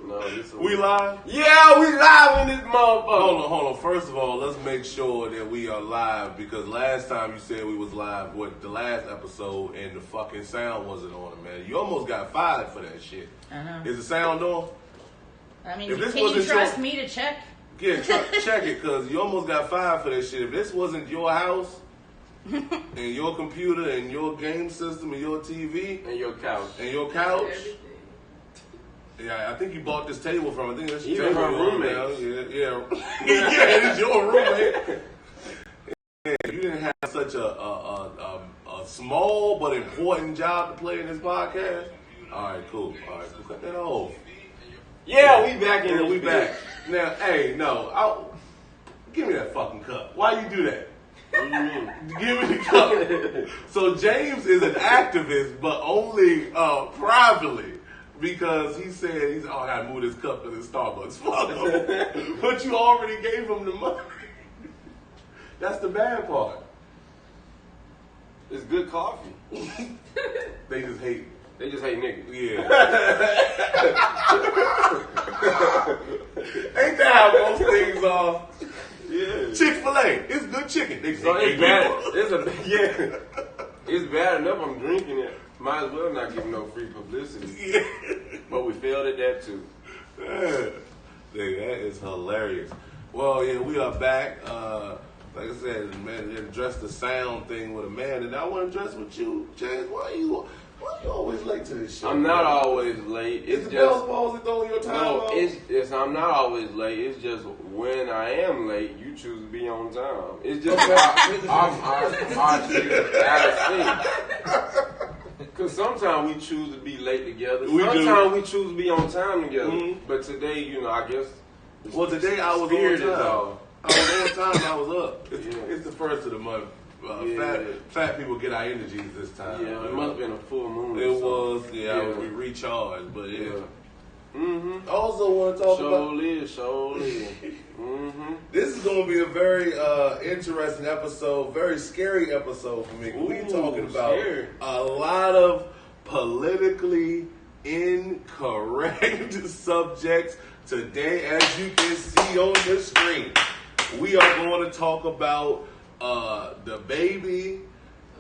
No, we live? Yeah, we live in this motherfucker. Hold on. First of all, let's make sure that we are live because last time you said we was live with the last episode and the fucking sound wasn't on it, man. You almost got fired for that shit. I know. Is the sound on? I mean, can you trust me to check? Yeah, check it because you almost got fired for that shit. If this wasn't your house and your computer and your game system and your TV and your couch yeah, I think you bought this table from. I think that's your even table. Her roommate. Yeah. Yeah, it's your roommate. Yeah, you didn't have such a small but important job to play in this podcast. All right, cool. Cut that off. Yeah, we back in. We back. Now, hey, no, give me that fucking cup. Why you do that? What do you mean? Give me the cup. So James is an activist, but only privately. Because he said, I gotta move this cup to the Starbucks. Fuck him. But you already gave him the money. That's the bad part. It's good coffee. They just hate. They just hate niggas. Yeah. Ain't that how most things are? Yeah. Chick-fil-A. It's good chicken. They So hate it's bad. people. It's bad enough I'm drinking it. Might as well not give no free publicity. Yeah. But we failed at that too. Yeah. Dude, that is hilarious. Well, yeah, we are back. Like I said, man, address the sound thing with a man, and I want to address with you, James. Why you always late to this show? I'm not always late. It's the Bell's balls that throwing your time No, off? it's I'm not always late. It's just when I am late, you choose to be on time. It's just our shit out of sync. Because sometimes we choose to be late together. Sometimes we choose to be on time together. Mm-hmm. But today, I guess. Well, today I was on time. I was on time. I was up. It's the first of the month. Fat people get our energies this time. Yeah, it must have been a full moon. It was. Yeah, we recharged. But yeah. Mm-hmm. Also want to talk about. Surely. Mm-hmm. This is going to be a very interesting episode, very scary episode for me. We're talking about a lot of politically incorrect subjects today, as you can see on the screen. We are going to talk about the baby,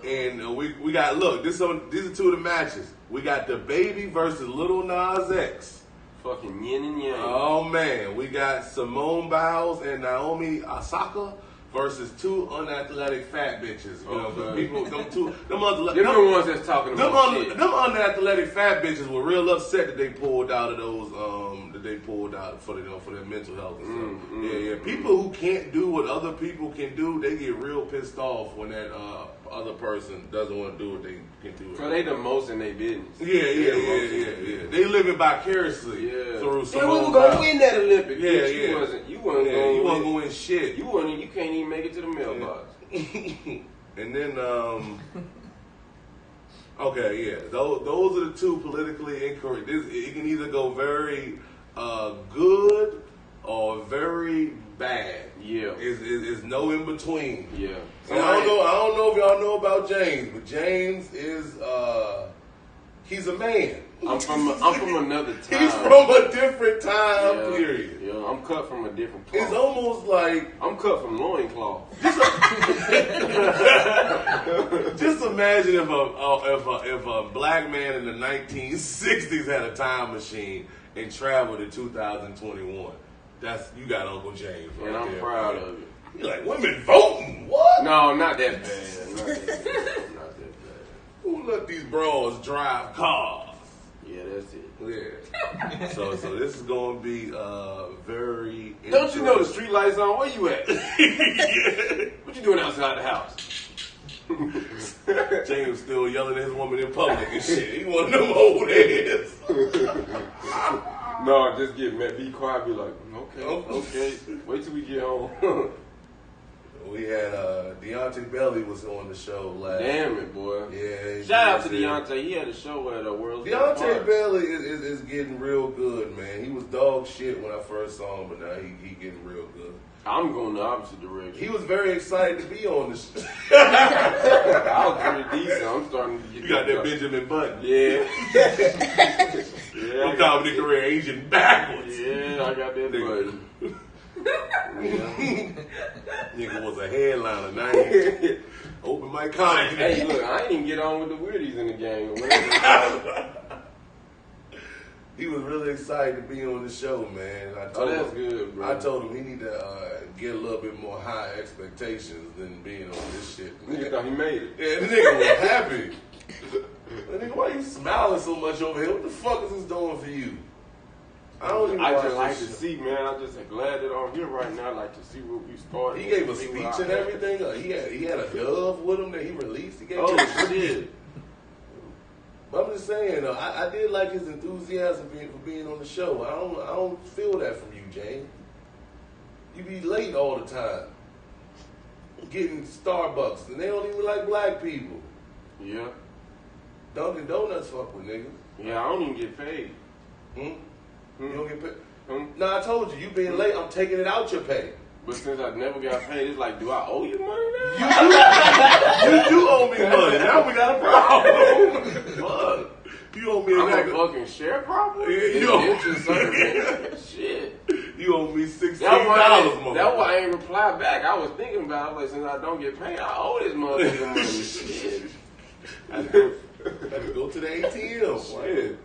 and we got these are two of the matches. We got the baby versus Lil Nas X. Fucking yin and yang. Oh man, we got Simone Biles and Naomi Osaka versus two unathletic fat bitches. You know, the people, them the ones that's talking about shit. Them unathletic fat bitches were real upset that they pulled out of those, for their mental health and stuff. Yeah. People who can't do what other people can do, they get real pissed off when that other person doesn't want to do what they can do. So they the most in their business. Yeah. They living vicariously through Simone. And we were gonna win that Olympics. You wasn't gonna win shit. You can't even make it to the mailbox. And then those are the two politically incorrect. It can either go very good or very bad. Yeah. It's no in between. Yeah. And I don't know if y'all know about James, but James is he's a man. I'm from another time. He's from a different time period. Yeah, I'm cut from a different cloth. It's almost like I'm cut from loincloth. Just imagine if a black man in the 1960s had a time machine and traveled to 2021. You got Uncle James. And I'm proud of it. You're like, women voting? What? No, not that bad. Not that bad. Who let these bros drive cars? Yeah, that's it. Yeah. So this is going to be very. Don't you know the street lights on? Where you at? What you doing outside the house? James still yelling at his woman in public and shit. He one of them old heads. No, just get mad. Be quiet. Be like, okay. Wait till we get home. We had Deontay Belly was on the show last. Damn it, boy! Yeah. Shout out to Deontay. He had a show at World's. Deontay Belly is getting real good, man. He was dog shit when I first saw him, but now he getting real good. I'm going the opposite direction. He was very excited to be on the show. I was pretty decent. I'm starting to get. You got that Benjamin Button. Yeah. Your comedy career aging backwards. Yeah, I got that button. Nigga was a headliner. Now open mic comedy. Hey, look, I ain't even get on with the weirdies in the game or whatever. He was really excited to be on the show, man. That's good, bro. I told him he need to get a little bit more high expectations than being on this shit. Nigga thought he made it. Yeah, the nigga was happy. Nigga, why you smiling so much over here? What the fuck is this doing for you? I don't even just like to see, man. I'm just glad that I'm here right now. I like to see where we started. He gave a speech and everything. He had a dove with him that he released. He gave shit. But I'm just saying, I did like his enthusiasm for being on the show. I don't feel that from you, James. You be late all the time, getting Starbucks, and they don't even like black people. Yeah. Dunkin' Donuts fuck with niggas. Yeah, I don't even get paid. You don't get paid? No, I told you being late, I'm taking it out your pay. But since I never got paid, it's like, do I owe you money now? You do owe me money. Now we got a problem. Fuck. You owe me a fucking share problem? Shit. You owe me $16, motherfucker. That's why I ain't reply back. I was thinking about it, like, since I don't get paid, I owe this motherfucker money. Shit. I had to go to the ATM. Shit.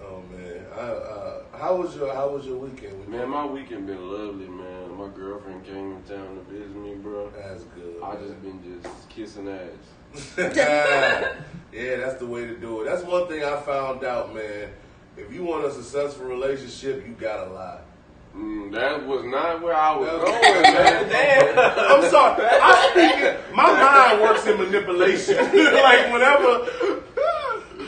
Oh man, how was your weekend? Man, my weekend been lovely, man. My girlfriend came in town to visit me, bro. That's good. I just been kissing ass. Yeah, that's the way to do it. That's one thing I found out, man. If you want a successful relationship, you gotta lie. That was not where I was going, man. Damn. I'm sorry. My mind works in manipulation. Like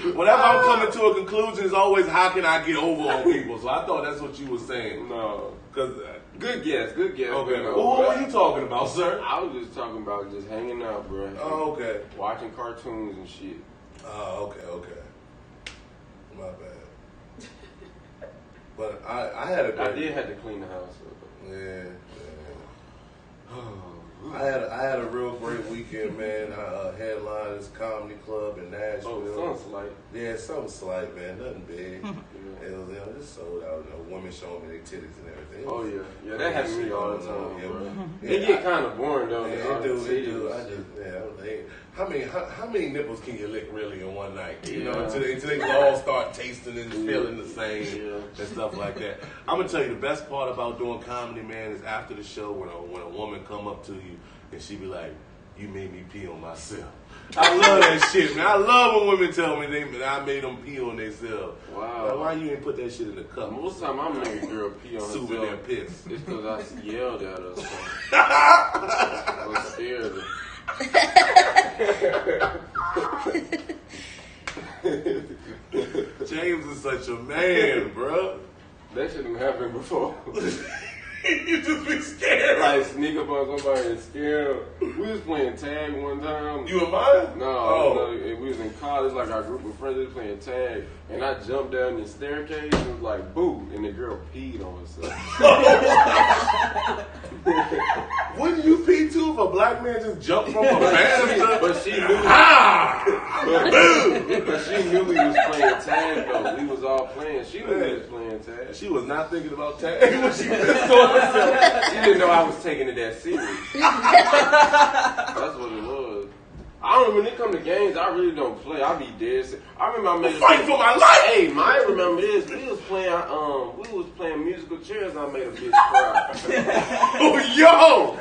whenever I'm coming to a conclusion, it's always how can I get over on people. So I thought that's what you were saying. No. Cause good guess. Okay. Well, what were you talking about, sir? I was just talking about just hanging out, bro. Oh, okay. Watching cartoons and shit. Oh, okay. My bad. But I had a great... I did have to clean the house up. Yeah. I had a real great weekend, man. I headlined this comedy club in Nashville. Oh, something slight. Yeah, something slight, man. Nothing big. It was just sold out. Women showing me their titties and everything. Oh yeah, that happens to me all the time. Yeah, it get kind of boring though. Yeah, it do. How many nipples can you lick really in one night? You know, until they all start tasting and feeling the same and stuff like that. I'm gonna tell you the best part about doing comedy, man, is after the show when a woman come up to you and she be like, "You made me pee on myself." I love that shit, man. I love when women tell me I made them pee on themselves. Wow. Like, why you ain't put that shit in the cup? Most of the time I make a girl pee on herself. Their piss. It's because I yelled at her or something. I was scared of her. James is such a man, bro. That shouldn't happen before. You just be scared. Like sneak up on somebody and scare them. We was playing tag one time. You and mine? No, we was in college, like our group of friends was playing tag, and I jumped down the staircase and was like, boo, and the girl peed on herself. Wouldn't you pee too if a black man just jumped from a banister? But she knew we was playing tag though. We was all playing. She knew we was playing tag. She was not thinking about tag when she pissed on herself. She didn't know I was taking it that serious. That's what it was. I don't. When it come to games, I really don't play. I be dead. I remember I made a fight for my life. Hey, I remember this. We was playing musical chairs. And I made a bitch cry. Oh, yo!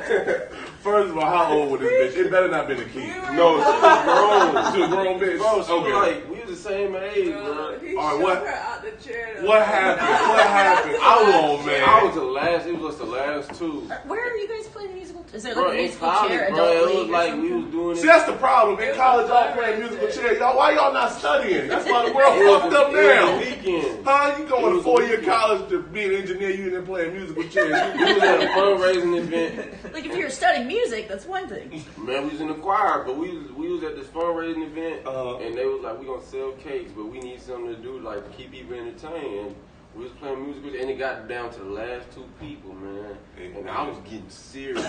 First of all, how old was this bitch? It better not been a kid. No, she was grown. She was grown bitch. Bro, she was like, we was the same age, bro. All right, what happened? What happened? Man. I was the last. It was the last two. Where are you guys playing the musical? Is there like a musical college, chair? Bro, it was like we was doing it. See, that's the problem. In college, y'all playing musical chairs. Y'all, why y'all not studying? That's why the world fucked up now. Huh? You going to 4-year college to be an engineer? You didn't play musical chairs. We was at a fundraising event. Like if you're studying music, that's one thing. Man, we was in the choir, but we was at this fundraising event, and they was like, we gonna sell cakes, but we need something to do like to keep people entertained. And we was playing music, and it got down to the last two people, man. And I was getting serious.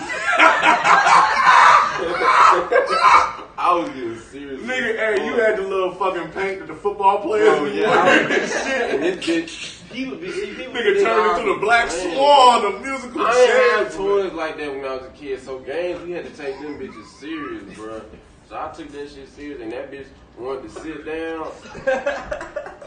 I was getting serious. Nigga, hey, you had the little fucking paint that the football players Oh, yeah. this shit. And this bitch, people Nigga turned into the Black Swan of musical I ain't chairs. had toys like that when I was a kid. So games, we had to take them bitches serious, bro. So I took that shit serious, and that bitch wanted to sit down.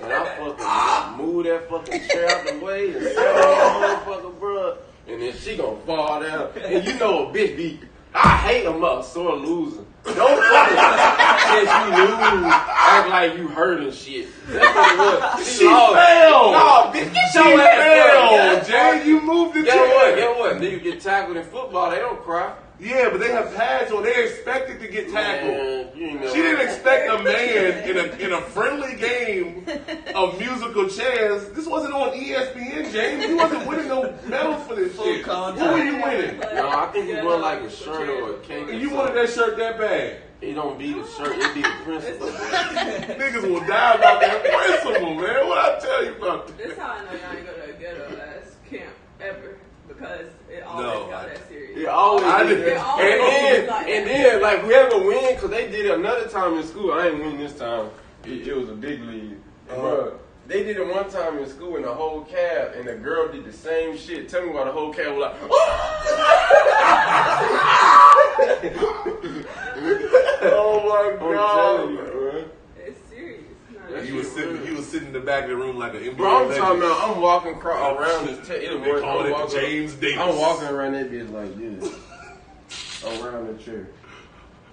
And I fucking moved that fucking chair out the way and sat on that motherfucker, bro. And then she gonna fall down. And you know a bitch be, I hate a sore loser. Don't fucking since you lose, act like you hurt and shit. That's what it was. She fell. No, bitch, get She your ass fell. Jay, you moved the chair. Get what? Niggas get tackled in football, they don't cry. Yeah, but they have pads on. They're expected to get tackled. Man, you know. She didn't expect a man in a friendly game of musical chairs. This wasn't on ESPN, James. You wasn't winning no medals for this shit. Who were you winning? No, I think you won like a shirt or a cake. And you wanted that shirt that bad. It don't be the shirt, it be the principle. Niggas will die about that principle, man. What I tell you about that? This how I know y'all ain't go to a ghetto ass camp ever, because it always got that serious. It always and then like whoever win, cause they did it another time in school. I ain't win this time. It was a big league. Bro, they did it one time in school in the whole cab, and the girl did the same shit. Tell me why the whole cab was like, oh my god, I'm telling you, bro. It's serious. He was sitting in the back of the room like an NBA bro, I'm legend. talking about, I'm walking around this They call it James Davis. I'm walking around that bitch like this. Around the chair.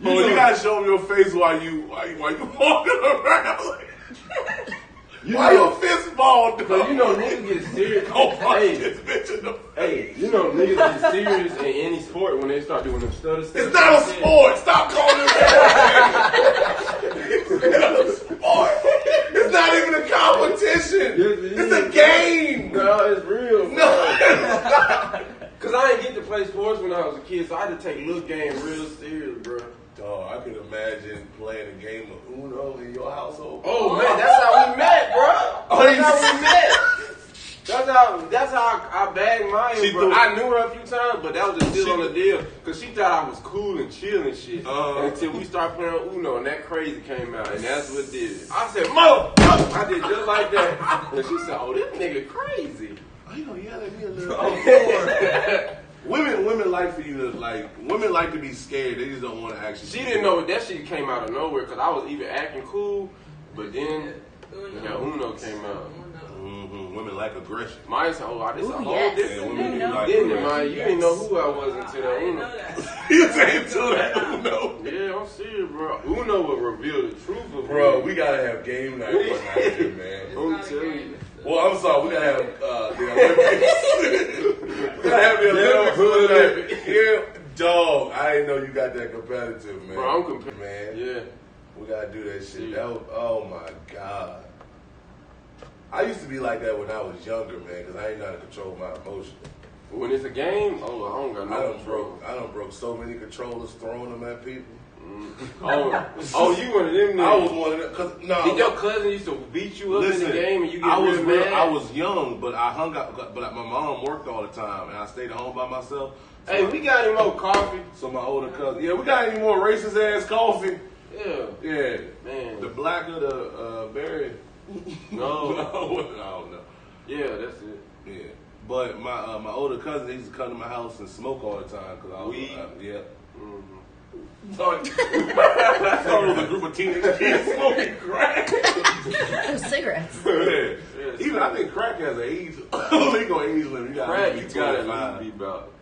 You gotta show me your face while you walking around. Why your fist ball, dude? So you know niggas get serious. This bitch in the face. You know niggas get serious in any sport when they start doing them stutter steps. It's not a sport. Stop calling it that. It's not a sport. It's not even a competition. It's a game. No, it's real. No, it's not. Cause I didn't get to play sports when I was a kid, so I had to take little games real serious, bro. Dog, I can imagine playing a game of Uno in your household. Oh man, that's how we met, bro. That's how we met. That's how I bagged mine, bro. I knew her a few times, but that was just still on the deal. Cause she thought I was cool and chill and shit. Until we started playing Uno and that crazy came out, and that's what did it. I said, Mo! I did just like that. And she said, oh, this nigga crazy. Oh, you gonna yell at me a little Women like for you to women like to be scared. They just don't want to actually. She didn't know that shit came out of nowhere because I was even acting cool, but then Uno came out. Mm-hmm. Women like aggression. Mine said, "Oh, this a whole yes. different women like didn't it, you didn't know who I was until that Uno." You ain't to that Uno. Yeah, I'm serious, bro. Uno will reveal the truth of bro. We gotta have game night one night here, man. I'm telling you. Well, I'm sorry. We gotta have the Olympics. We gotta have the Olympics. Yeah, dog. I didn't know you got that competitive, man. Bro, I'm competitive, man. Yeah, we gotta do that shit. That was, oh my god. I used to be like that when I was younger, man, because I ain't know how to control my emotions. When it's a game, I don't got no control. I done broke so many controllers, throwing them at people. Oh, you one of them niggas. I was one of them. Cause, no, did your cousin used to beat you up in the game and you get real mad? I was young, but I hung out. But my mom worked all the time, and I stayed at home by myself. So hey, we got any more coffee? So my older cousin, we got any more racist ass coffee? Yeah, man. The black or the berry? No, I don't know. Yeah, that's it. Yeah, but my older cousin used to come to my house and smoke all the time because I was yeah. Mm-hmm. So it was a group of teenage kids smoking crack. Those cigarettes. Yeah. Even I think crack has an age legal age limit. You gotta be be about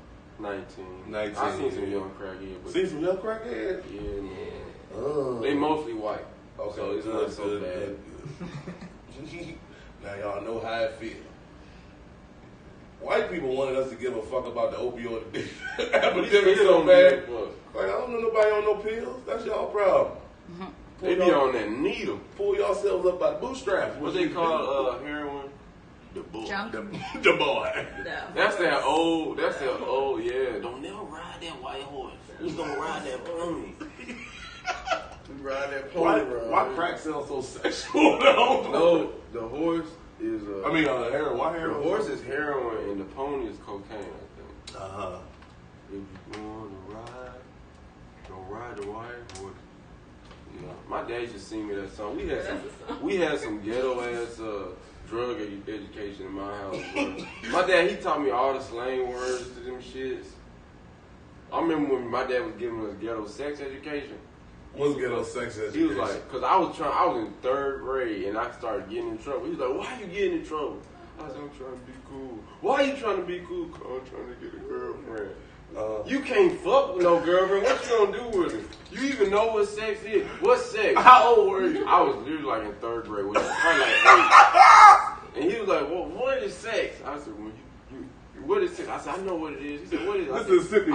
19. I seen some young crackheads. Seen some young crackheads? Yeah, man. They mostly white. Okay, so it's not so bad. Now y'all know how it feels. White people wanted us to give a fuck about the opioid epidemic so bad. Like, I don't know nobody on no pills. That's y'all problem. Mm-hmm. They be on that needle. Pull yourselves up by the bootstraps. What they call heroin? The boy. The boy. No. That's that old, yeah. Don't never ride that white horse. We gonna ride that pony. We ride that pony. Why crack sounds so sexual though? No, the horse is heroin. Why heroin? The horse is heroin and the pony is cocaine, I think. Uh-huh. If you wanna ride Don't ride the wife. My dad used to sing me that song. We had some ghetto ass drug education in my house. Bro. My dad, he taught me all the slang words to them shits. I remember when my dad was giving us ghetto sex education. What's ghetto sex education? He was like, cause I was in 3rd grade and I started getting in trouble. He was like, why are you getting in trouble? I said, I'm trying to be cool. Why are you trying to be cool? Cause I'm trying to get a girlfriend. You can't fuck with no girlfriend. What you gonna do with it? You even know what sex is? What's sex? How old were you? I was literally like in 3rd grade, which was probably like 8. And he was like, well, what is sex? I said, well, what is sex? I said, I know what it is. He said, what is it? Mississippi. I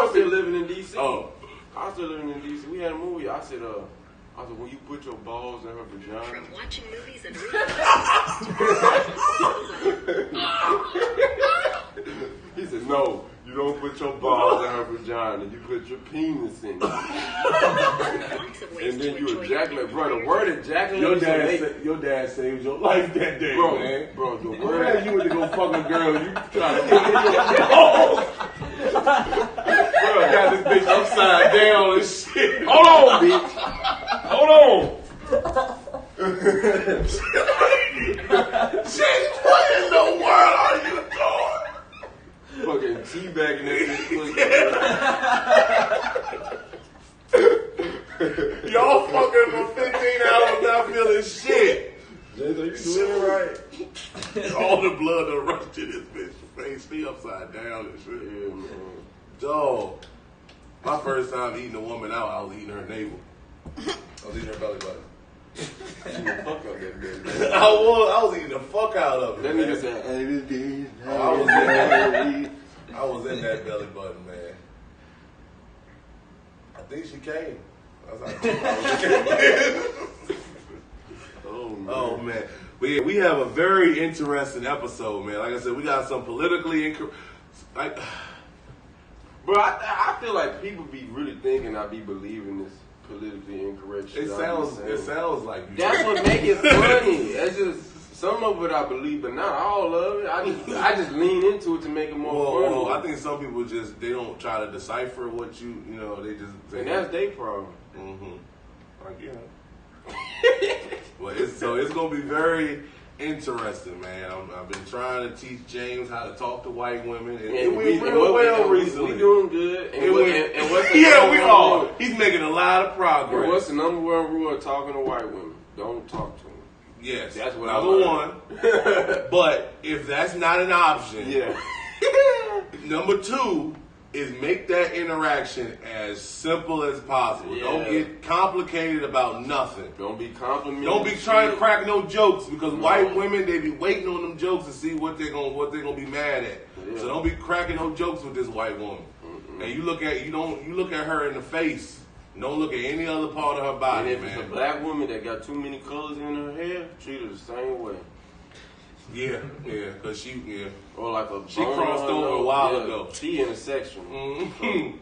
was still living in D.C. Oh. I was still living in D.C. We had a movie. I said, when you put your balls in her vagina. From watching movies and He said, no, you don't put your balls in her vagina. You put your penis in it. And then you ejaculate. Bro, the word ejaculate. Your dad saved your life that day, man. Bro, the word. You went to go fuck a girl, you trying to put it in your balls. Bro, got this bitch upside down and shit. Hold on, bitch. Hold on. James, what in the world are you doing? Fucking teabagging that bitch. Y'all fucking for 15 hours not feeling shit. James, are you doing it right? All the blood done rushed to this bitch face. She upside down and shit. Yeah, man. Dog. My first time eating a woman out, I was eating her navel. I was eating her belly button. Fuck up that bitch. I was eating the fuck out of it. That nigga said, I was in that belly button, man. I think she came. That's how Oh man. But yeah, we have a very interesting episode, man. Like I said, we got some politically incorrect. Bro, I feel like people be really thinking I be believing this politically incorrect shit. It sounds like you. That's what make it funny. It's just some of it I believe, but not all of it. I just lean into it to make it more funny. Well, I think some people they don't try to decipher what they just. And that's their problem. Mm-hmm. Like, Well, it's gonna be very interesting, man. I've been trying to teach James how to talk to white women, and we real well recently. We doing good. And what's the we are. He's making a lot of progress. And what's the number one rule of talking to white women? Don't talk to them. Yes, that's what number one. But if that's not an option, number two is make that interaction as simple as possible. Yeah. Don't get complicated about nothing. Don't be complimenting. Don't be trying to crack no jokes because white women, they be waiting on them jokes to see what they're gonna be mad at. Yeah. So don't be cracking no jokes with this white woman. Mm-mm. And you look at her in the face. Don't look at any other part of her body, and if it's a black woman that got too many colors in her hair, treat her the same way. Yeah, cause she or like she crossed over a while ago. She intersection. Mm-hmm.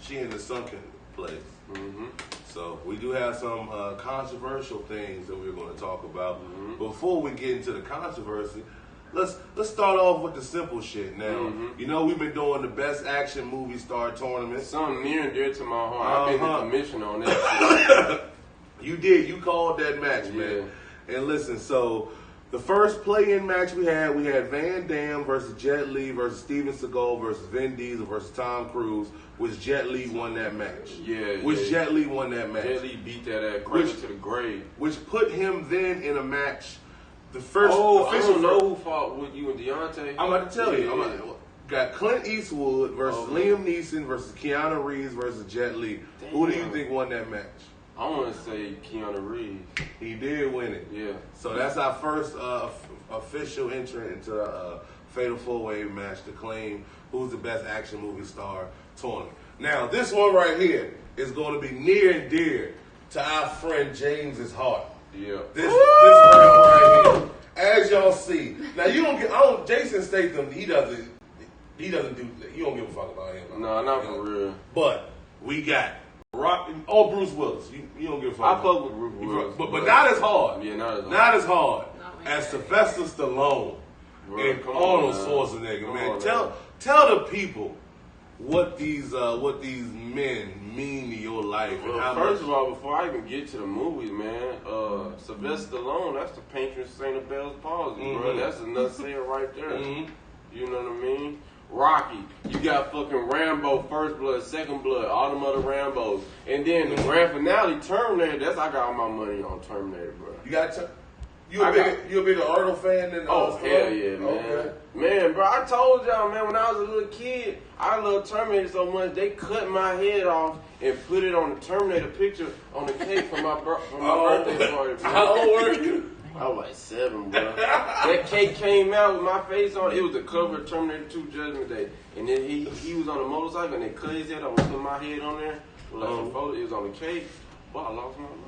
She in the sunken place. Mm-hmm. So we do have some controversial things that we're going to talk about. Mm-hmm. Before we get into the controversy, let's start off with the simple shit. Now, we've been doing the best action movie star tournament. Something near and dear to my heart. I've been the commission on that. You did. You called that match, man. And listen, so the first play-in match we had Van Damme versus Jet Li versus Steven Seagal versus Vin Diesel versus Tom Cruise, which Jet Li won that match. Jet Li won that match. Jet Li beat that ass to the grave. Which put him then in a match. The first I don't know who fought with you and Deontay. I'm about to tell you. Got Clint Eastwood versus Liam Neeson versus Keanu Reeves versus Jet Li. Damn. Who do you think won that match? I want to say Keanu Reeves. He did win it. Yeah. So that's our first official entrant into a Fatal 4-Way match to claim who's the best action movie star tournament. Now, this one right here is going to be near and dear to our friend James's heart. Yeah. This round right here. As y'all see. Now, Jason Statham, he doesn't do, you don't give a fuck about him. No, not for real. But we got Bruce Willis. You don't give a fuck. I fuck with Bruce Willis. But not as hard. Yeah, not as hard. Not as hard as Sylvester Stallone and Arnold Schwarzenegger, man. Tell the people what these men mean to your life. Well, and first of all, before I even get to the movies, man, Sylvester Stallone, that's the patron saint of Bell's palsy, bro. That's a nutsayer right there. You know what I mean? Rocky, you got fucking Rambo, First Blood, Second Blood, all them other Rambos, and then the grand finale, Terminator. That's I got all my money on Terminator, bro. You a bigger Arnold fan than hell yeah, man. Okay. Man, bro, I told y'all, man, when I was a little kid, I loved Terminator so much, they cut my head off and put it on the Terminator picture on the cake for my birthday party, bro. How old were you? I was like 7, bro. That cake came out with my face on it. It was the cover of Terminator 2 Judgment Day. And then he was on a motorcycle and they cut his head off and put my head on there. With like some photo. It was on the cake. Boy, I lost my mind.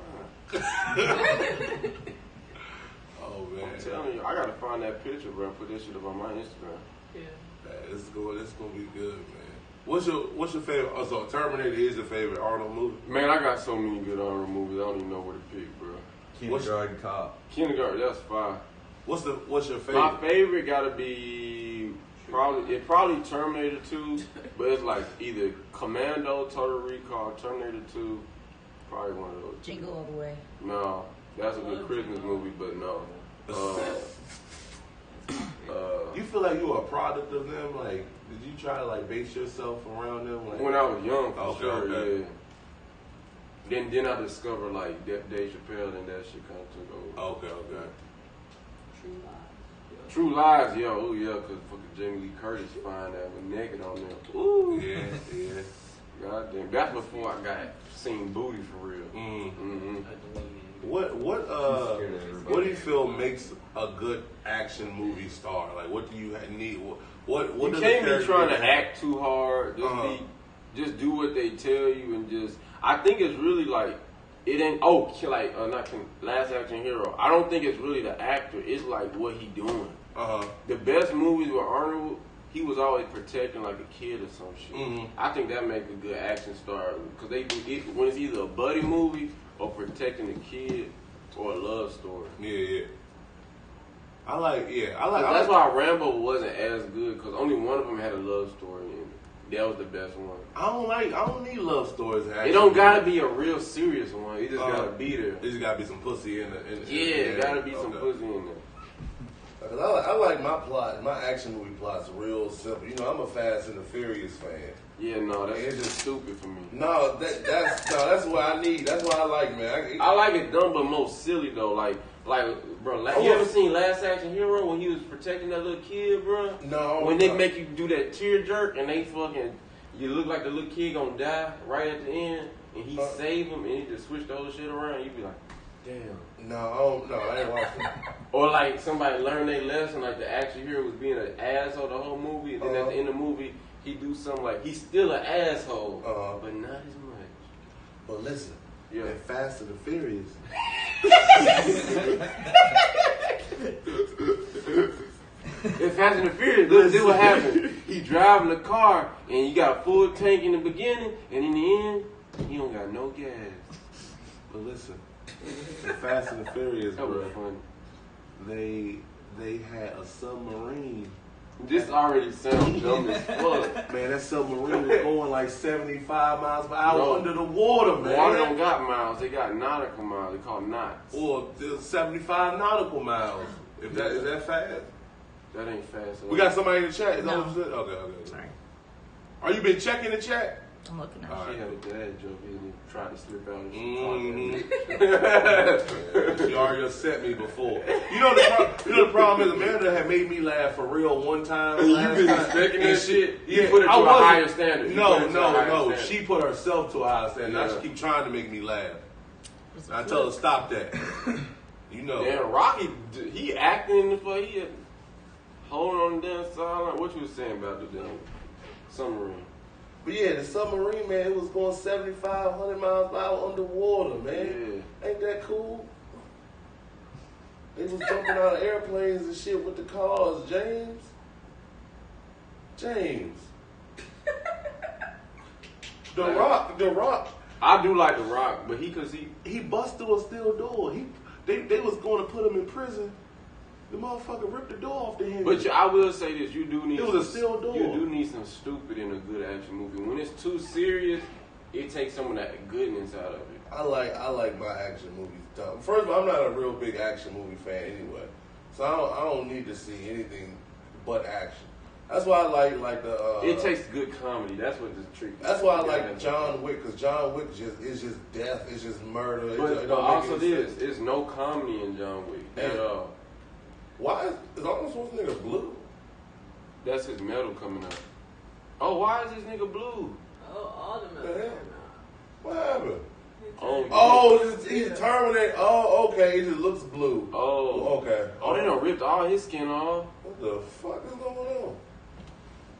Oh, man. I'm telling you, I gotta find that picture, bro, and put that shit up on my Instagram. Yeah. Man, this is gonna be good, man. What's your favorite? Oh, so Terminator is your favorite Arnold movie? Man, I got so many good Arnold movies. I don't even know where to pick, bro. Kindergarten Cop. Kindergarten, that's fine. What's your favorite? My favorite gotta be probably Terminator 2, but it's like either Commando, Total Recall, Terminator 2, probably one of those. Jingle All the Way. No, that's a good Christmas movie, but no. You feel like you are a product of them? Like, did you try to like base yourself around them? Like, when I was young, for okay, sure, okay. yeah. Then I discovered like Dave Chappelle, and that shit kind of took over. Okay. True Lies, yo, oh yeah, cause fucking Jamie Lee Curtis find that with naked on there. Ooh, yeah. Goddamn, that's before I got seen booty for real. What do you feel makes a good action movie star? Like, what do you need? What you can't be trying to act too hard. Just do what they tell you, and just. I think it's really like it ain't. Last Action Hero. I don't think it's really the actor. It's like what he doing. The best movies with Arnold, he was always protecting like a kid or some shit. I think that makes a good action star because they do it when it's either a buddy movie or protecting the kid or a love story. Yeah. I like. That's why Rambo wasn't as good because only one of them had a love story in it. That was the best one. I don't need love stories. It don't gotta be a real serious one. It just gotta be there. It just gotta be some pussy in it. It gotta be some pussy in there. I like my plot. My action movie plot's real simple. You know, I'm a Fast and the Furious fan. Yeah, no, that's just stupid for me. No, that's what I need. That's what I like, man. I like it dumb, but most silly though. Like, bro, you ever seen Last Action Hero when he was protecting that little kid, bro? No. When they make you do that tear jerk and they fucking, you look like the little kid gonna die right at the end, and he save him and he just switch the whole shit around. You be like, damn. No, I ain't watching. Or like somebody learned their lesson, like the action hero was being an asshole the whole movie, and then at the end of the movie, he do something like he's still an asshole, but not as much. But listen, yeah, Fast and the Furious. In Fast and the Furious, look, see what happened. He driving the car, and you got a full tank in the beginning, and in the end, he don't got no gas. But listen. The Fast and the Furious, bro. They had a submarine. This already sounds dumb as fuck. Man, that submarine was going like 75 miles per hour under the water, man. Water don't got miles. They got nautical miles. They call knots. Or 75 nautical miles. Is that fast? That ain't fast. We got somebody in the chat. Is that No. what you said? Okay. Sorry. Are you been checking the chat? I'm looking at She had a dad joke and he tried to slip out and she already upset me before. You know the problem is Amanda had made me laugh for real one time. You been expecting that shit? Yeah, you put it to a higher standard. No. She put herself to a higher standard. Now she keep trying to make me laugh. I tell her stop that. You know. Damn, Rocky, he acting for he holding on the damn sideline. What you was saying about the damn submarine? But yeah, the submarine, man, it was going 75, 100 miles per hour underwater, man. Yeah. Ain't that cool? They was jumping out of airplanes and shit with the cars, James. The Rock. I do like The Rock, but he bust through a steel door. They was going to put him in prison, The motherfucker ripped the door off the hinge. But I will say this: you do need. It was a steel door. You do need some stupid in a good action movie. When it's too serious, it takes some of that goodness out of it. I like my action movies done. First of all, I'm not a real big action movie fan anyway, so I don't need to see anything but action. That's why I like the. It takes good comedy. That's what the trick. That's why I like John Wick, because John Wick is just death. It's just murder. But also there's no comedy in John Wick at all. Why is Arnold Schwarzenegger blue? That's his medal coming out. Oh, why is this nigga blue? Oh, all the medals came out. What happened? Oh, he's Terminator. Oh, okay. He just looks blue. Oh, okay. Oh, they done ripped all his skin off. What the fuck is going on?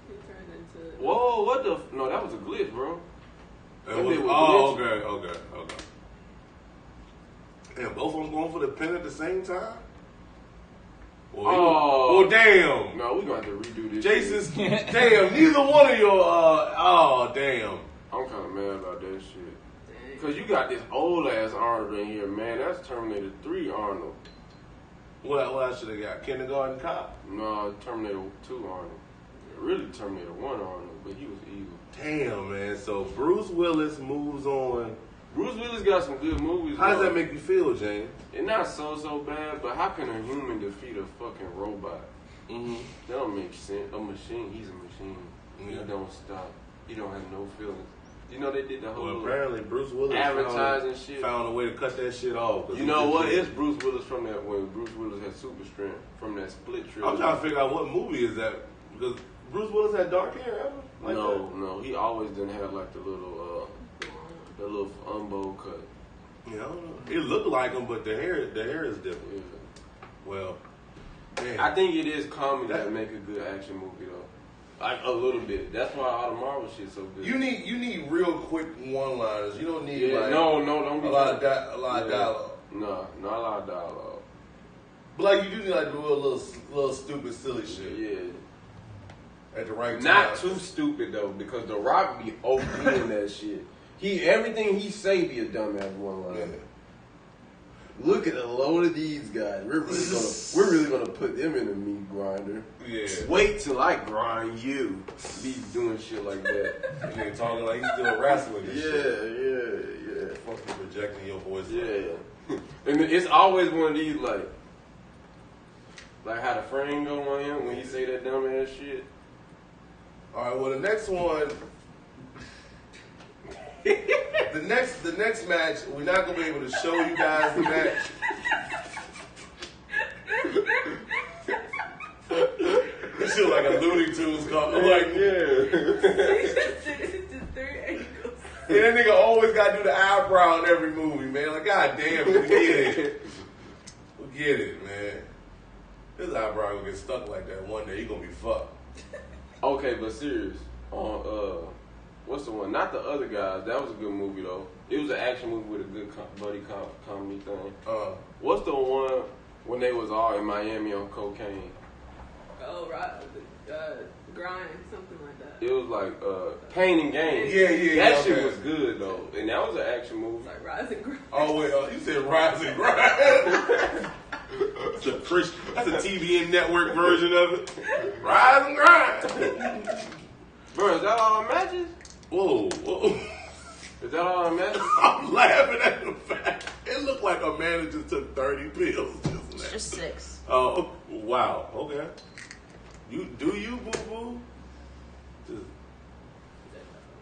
He turned into. Whoa, what the? No, that was a glitch, bro. Okay. Damn, both of them going for the pin at the same time? Oh, damn. No, we gonna have to redo this. Jason's, damn, neither one of your, damn. I'm kind of mad about that shit. Because you got this old ass Arnold in here, man. That's Terminator 3 Arnold. What I should have got? Kindergarten Cop? No, Terminator 2 Arnold. Really Terminator 1 Arnold, but he was evil. Damn, man. So Bruce Willis moves on. Bruce Willis got some good movies. How does that make you feel, James? It's not so bad, but how can a human defeat a fucking robot? Mm-hmm. That don't make sense. A machine, he's a machine. Yeah. He don't stop. He don't have no feelings. You know they did the whole apparently Bruce Willis advertising found a way to cut that shit off. You know what? It's Bruce Willis from that when Bruce Willis had super strength from that Split trilogy. I'm trying to figure out what movie is that because Bruce Willis had dark hair ever? Like no, he always didn't have like the little umbo cut. Yeah, I don't know. It looked like him, but the hair is different. Yeah. Well, damn. I think it is comedy that make a good action movie though. Like a little bit. That's why all the Marvel shit's so good. You need real quick one-liners. You don't need don't be a lot of dialogue. No, not a lot of dialogue. But like you do need like to do a little stupid, silly shit. Yeah. At the right time. Not too stupid though, because The Rock be OP in that shit. Everything he say be a dumbass one line. Yeah. Look at a load of these guys. We're really gonna put them in a meat grinder. Yeah. Wait till I grind you. Be doing shit like that. Nigga talking like he's still wrestling and shit. Yeah. Fucking projecting your voice. Yeah. And it's always one of these like how the frame go on him when he say that dumbass shit. Alright, well the next one the next match, we're not gonna be able to show you guys the match. This shit like a Looney Tunes call. I'm like, It's just 3 angles. Yeah, that nigga always gotta do the eyebrow in every movie, man. Like, god damn, we get it. We get it, man. His eyebrow gonna get stuck like that one day. He gonna be fucked. Okay, but serious. What's the one? Not the other guys. That was a good movie though. It was an action movie with a good buddy comedy thing. What's the one when they was all in Miami on cocaine? Oh, right. Grind, something like that. It was like Pain and Gain. Yeah. That shit was good though, and that was an action movie. Like Rise and Grind. Oh wait, you said Rise and Grind. That's a TVN network version of it. Rise and Grind. Bro, is that all that matches? Whoa. Is that all that matches? I'm laughing at the fact it looked like a man just took 30 pills just Just 6. Oh, wow. Okay. You boo boo?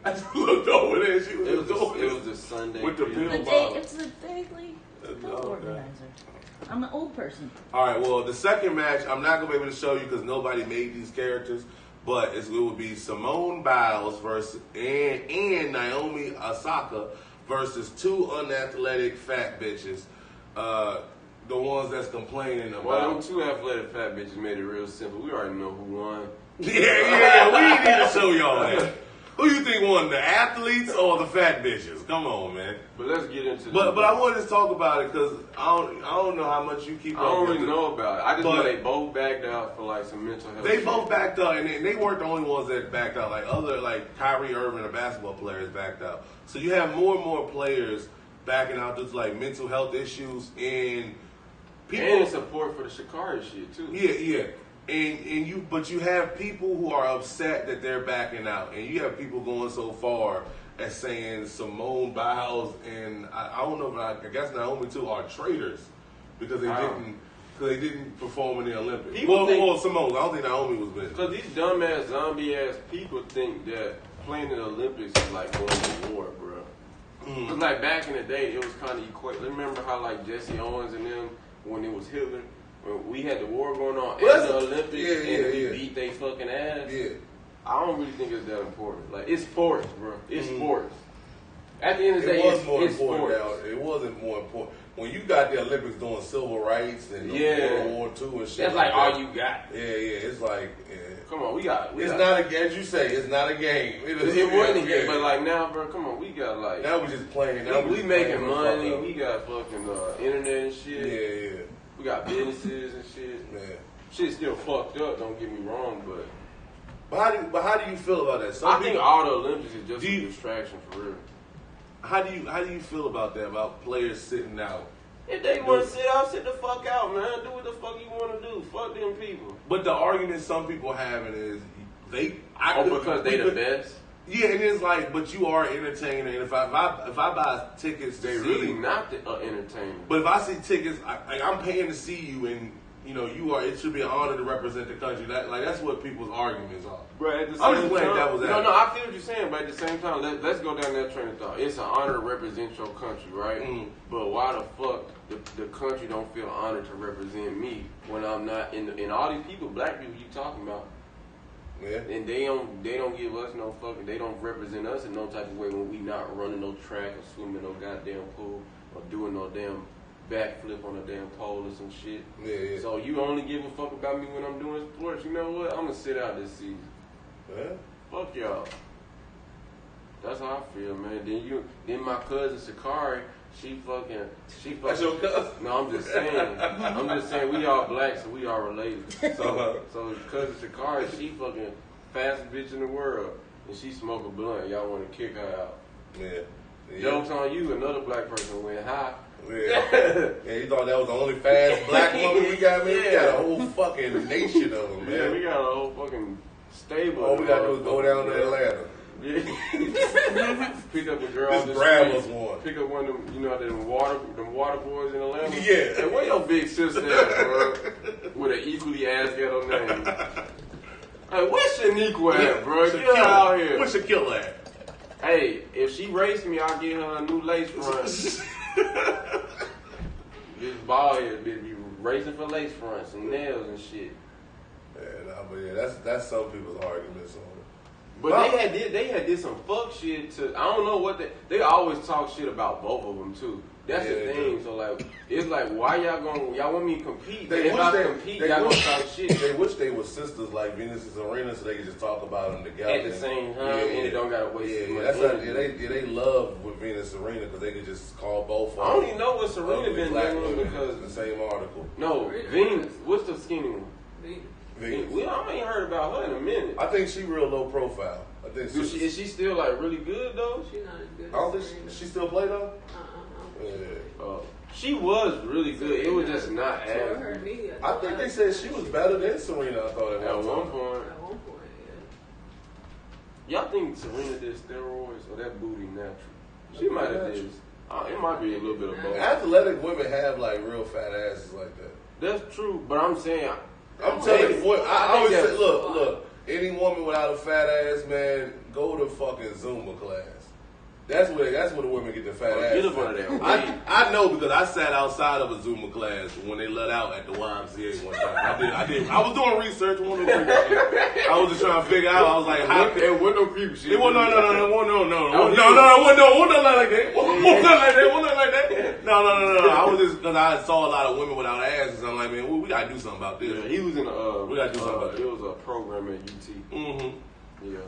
I just looked over there. She was doing it was a Sunday with the pill bottle. It's the daily pill organizer. I'm an old person. All right. Well, the second match I'm not gonna be able to show you because nobody made these characters. But it would be Simone Biles versus and Naomi Osaka versus 2 unathletic fat bitches. The ones that's complaining about. Well, them 2 athletic fat bitches made it real simple. We already know who won. Yeah. We ain't need to show y'all that. Who you think won, the athletes or the fat bitches? Come on, man. But let's get into. But I wanted to talk about it because I don't know how much you keep. I don't really know about it. I just know they both backed out for like some mental health. They both backed out, and they weren't the only ones that backed out. Like Kyrie Irving, the basketball players, backed out. So you have more and more players backing out due to like mental health issues, and and support for the Shikari shit too. Yeah. But you have people who are upset that they're backing out, and you have people going so far as saying Simone, Biles, and I don't know, but I guess Naomi too are traitors because they didn't perform in the Olympics. Well, Simone, I don't think Naomi was with. Because these dumbass, zombie-ass people think that playing in the Olympics is like going to war, bro. Because like back in the day, it was kind of equate. Remember how like Jesse Owens and them, when it was Hitler, when we had the war going on at the Olympics and we beat they fucking ass? Yeah. I don't really think it's that important. Like, it's sports, bro. It's sports. At the end of the day, it's sports. It wasn't more important. When you got the Olympics doing civil rights and World War II and shit. That's like all you got. Yeah. It's like, come on, we got. As you say, it's not a game. It wasn't a game, but like now, bro, come on, we got like. Now we just playing. We making money. We got fucking internet and shit. Yeah. We got businesses and shit. Man. Shit's still fucked up, don't get me wrong, But how do you feel about that? I think all the Olympics is just a distraction for real. How do you feel about that? About players sitting out? If they want to sit out, sit the fuck out, man. Do what the fuck you want to do. Fuck them people. But the argument some people having is because they the best. Yeah, and it's like, but you are an entertainer, and if I buy tickets, they really not the entertainer. But if I see tickets, I'm paying to see you, and you are. It should be an honor to represent the country. That's what people's arguments are. Right. At the I'm same just playing time, devil's advocate. No, I feel what you're saying, but at the same time, let's go down that train of thought. It's an honor to represent your country, right? But why the fuck the country don't feel honored to represent me when I'm not in all these people, black people you talking about? Yeah. And they don't give us no fucking. They don't represent us in no type of way when we not running no track or swimming no goddamn pool or doing no damn backflip on a damn pole or some shit. Yeah. So you only give a fuck about me when I'm doing sports. You know what? I'm gonna sit out this season. Yeah. Fuck y'all. That's how I feel, man. Then my cousin Shikari, she fucking. That's your cousin? No, I'm just saying. We all black, so we all related. So cousin Shikari, she fucking fastest bitch in the world, and she smoke a blunt. Y'all want to kick her out? Yeah. Jokes on you. Another black person went high. Yeah, you thought that was the only fast black woman we got, man? We got a whole fucking nation of them, man. Yeah, we got a whole fucking stable. All we got to do is go down to Atlanta. Yeah. Pick up a girl. Just grab us one. Pick up one of them, them water boys in Atlanta. Yeah. Hey, where your big sister at, bro? With an equally ass ghetto name. Hey, where's Shaniqua at, bro? Get her out here. Where's Shaquille at? Hey, if she race me, I'll get her a new lace front. This bald head bitch be racing for lace fronts and nails and shit. Yeah, that's some people's arguments on it. But they had did some fuck shit to. I don't know what they always talk shit about both of them too. That's the thing. So like, it's like, why y'all want me to compete? If I compete, y'all gonna talk shit. They wish they were sisters like Venus and Serena, so they could just talk about them together at the same time, and it don't gotta waste. Yeah, that's like, they love with Venus and Serena because they could just call both. I don't even know what Serena been doing because the same article. No, Venus. What's the skinny one? Venus. I ain't heard about her in a minute. I think she real low profile. I think is she still like really good though? She's not as good. I don't think she still play though. She was really good. It was just not as. I think they said she was better than Serena. I thought at one point. At one point, yeah. Y'all think Serena did steroids or that booty natural? She might have did. It might be a little bit of both. Athletic women have like real fat asses like that. That's true, but I'm saying. I'm telling you, I always say, look. Any woman without a fat ass, man, go to fucking Zumba class. That's where the women get the fat ass. Get up under that. I know because I sat outside of a Zumba class when they let out at the YMCA one time. I was doing research. I was just trying to figure out. I was like, how? There was no creep shit. It wasn't nothing like that. No. I was just because I saw a lot of women without asses. I'm like, man, we gotta do something about this. Yeah, he was in we gotta do something about this. It was a program at UT. Mm-hmm. Yeah.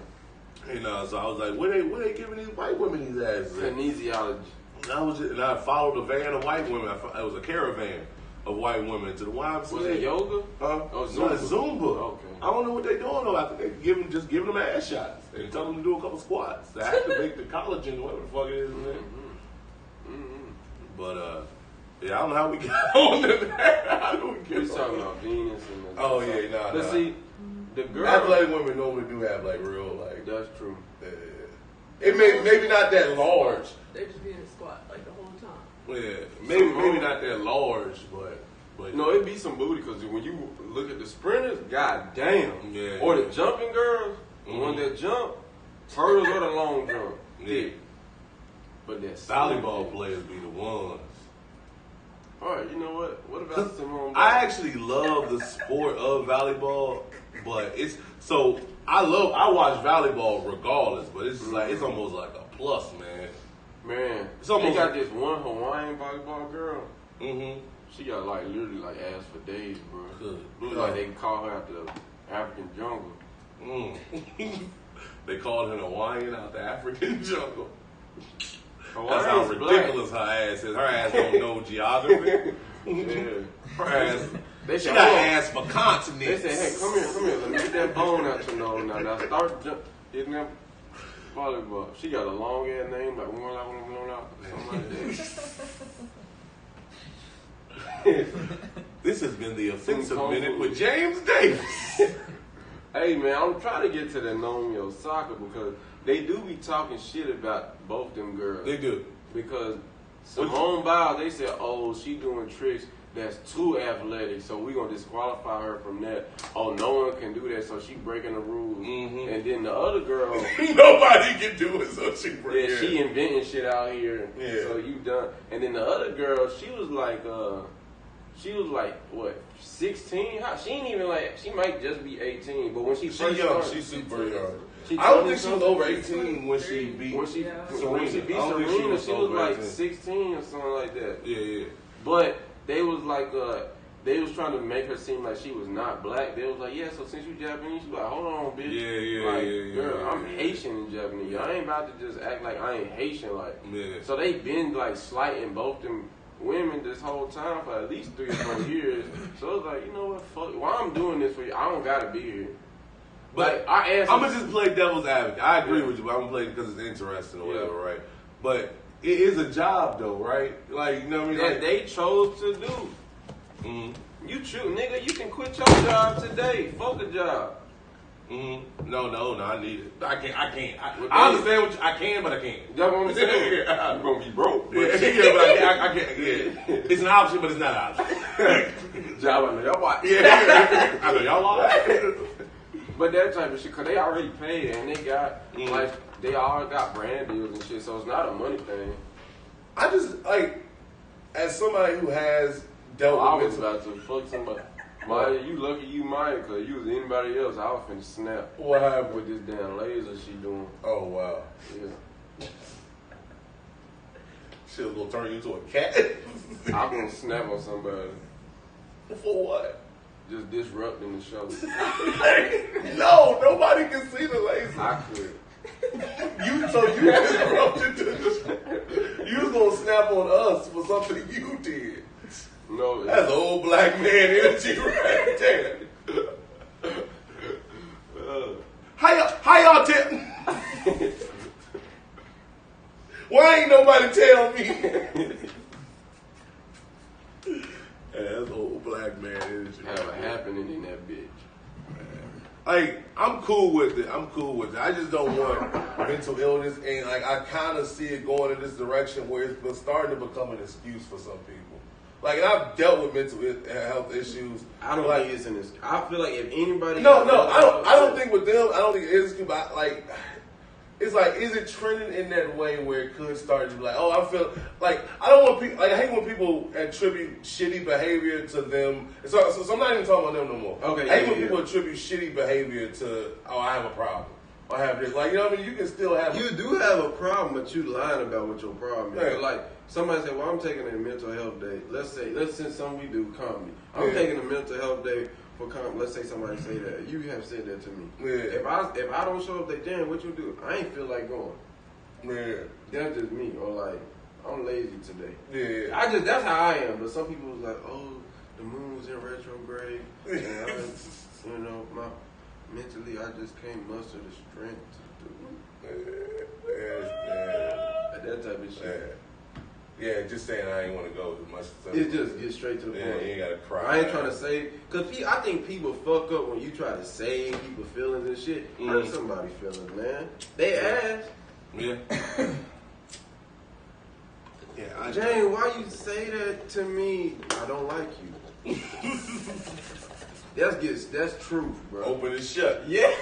And so I was like, where they giving these white women these asses? Kinesiology. And I followed a van of white women. It was a caravan of white women to the YMCA. Was it yoga? Oh, Zumba. Zumba. Okay. I don't know what they're doing though. I think they're just giving them ass shots and tell them to do a couple squats to activate the collagen, whatever the fuck it is, man. But Yeah, I don't know how we got on to that. How do we get We're talking about Venus and oh, yeah, nah. But see, the girl. Athletic women normally do have, like, real, like. That's true. It maybe not that large. They just be in a squat, like, the whole time. Yeah, maybe not that large, but. No, it'd be some booty, because when you look at the sprinters, goddamn. Yeah. Or the jumping girls, the ones that jump, turtles or the long jump. Yeah. But that volleyball players be the ones. All right, you know what? What about Simone? I actually love the sport of volleyball, but it's so I watch volleyball regardless, but it's just like it's almost like a plus, man. Man, it's almost they got this one Hawaiian volleyball girl. Mm-hmm. She got like literally like ass for days, bro. Good. Looks like they can call her after the African jungle. They called her Hawaiian out the African jungle. Hawaiian's That's how ridiculous black. her ass is. Her ass don't know geography. Yeah. Her ass. They She got ass for continents. They said, hey, come here. Let me get that bone out your nose now. Now start hitting that volleyball. She got a long ass name, like something like that. This has been the Offensive Minute with James Davis. Hey, man, I'm trying to get to the Naomi Osaka because they do be talking shit about both them girls. They do. Because Simone Biles, they said, oh, she doing tricks that's too athletic, so we're going to disqualify her from that. Oh, no one can do that, so she breaking the rules. Mm-hmm. And then the other girl... Nobody can do it, so she breaking. Yeah, she inventing shit out here. Yeah. So you done. And then the other girl, she was like, what, 16? She ain't even like, she might just be 18. But when she first young, started, she's super young. I don't think she was over 18 when she beat Serena. When she beat Serena, she was like 16 or something like that. Yeah. But they was like, they was trying to make her seem like she was not black. They was like, yeah, so since you Japanese, she was like, hold on, bitch. Girl, I'm Haitian in Japanese. I ain't about to just act like I ain't Haitian. Like, so they been like slighting both them women this whole time for at least 3 or 4 years. So it's like, you know what, fuck, why I'm doing this for you? I don't gotta be here. But like, I'm gonna just play devil's advocate. I agree with you, but I'm gonna play it because it's interesting or whatever, right? But it is a job though, right? Like, you know what I mean? That they chose to do. Mm-hmm. You choose, nigga, you can quit your job today. Fuck a job. Mm-hmm. No, I need it. I can't. I understand what I can, but I can't. That's what I'm saying. You're gonna be broke. But I can't. Yeah. It's an option, but it's not an option. Job, I know y'all watch. Yeah, I know y'all watch. But that type of shit, cause they already paid and they got like they all got brand deals and shit, so it's not a money thing. I just like as somebody who has dealt with. I was about to fuck somebody. Maya, you lucky you mine, cause you was anybody else, I was finna snap. What happened with this damn laser she doing? Oh wow. Yeah. She was gonna turn you into a cat. I'm gonna snap on somebody. For what? Just disrupting the show. No, nobody can see the laser. I could. You disrupted the You was gonna snap on us for something you did. No, that's old black man energy right there. How y'all tell? Why ain't nobody tell me? That's old black man energy. Have a happening in that bitch. Like, I'm cool with it. I just don't want mental illness, and like I kind of see it going in this direction where it's been starting to become an excuse for some people. Like, and I've dealt with mental health issues. I don't think it's an excuse. I feel like if anybody... No, I don't think with them, I don't think it is, but like... It's like, is it trending in that way where it could start to be like, oh, I feel like I don't want people, like I hate when people attribute shitty behavior to them. So I'm not even talking about them no more. Okay, I hate when people attribute shitty behavior to, oh, I have a problem. I have this. Like, you know what I mean? You can still have. You do have a problem, but you lying about what your problem is. Yeah. Like somebody said, well, I'm taking a mental health day. Let's say something we do comedy. I'm taking a mental health day. Let's say somebody say that. You have said that to me. Yeah. If I don't show up that damn, what you do? I ain't feel like going. Yeah. That's just me. Or like, I'm lazy today. Yeah. That's how I am. But some people was like, oh, the moon was in retrograde. And mentally I just can't muster the strength to do it. That type of shit. Yeah, just saying I ain't want to go as much. It's just get straight to the point. Yeah, you ain't gotta cry. I ain't trying to save, cause I think people fuck up when you try to save people's feelings and shit. Hurt somebody's feelings, man. They ass. Yeah. Yeah. Jane, why you say that to me? I don't like you. That's truth, bro. Open and shut. Yeah.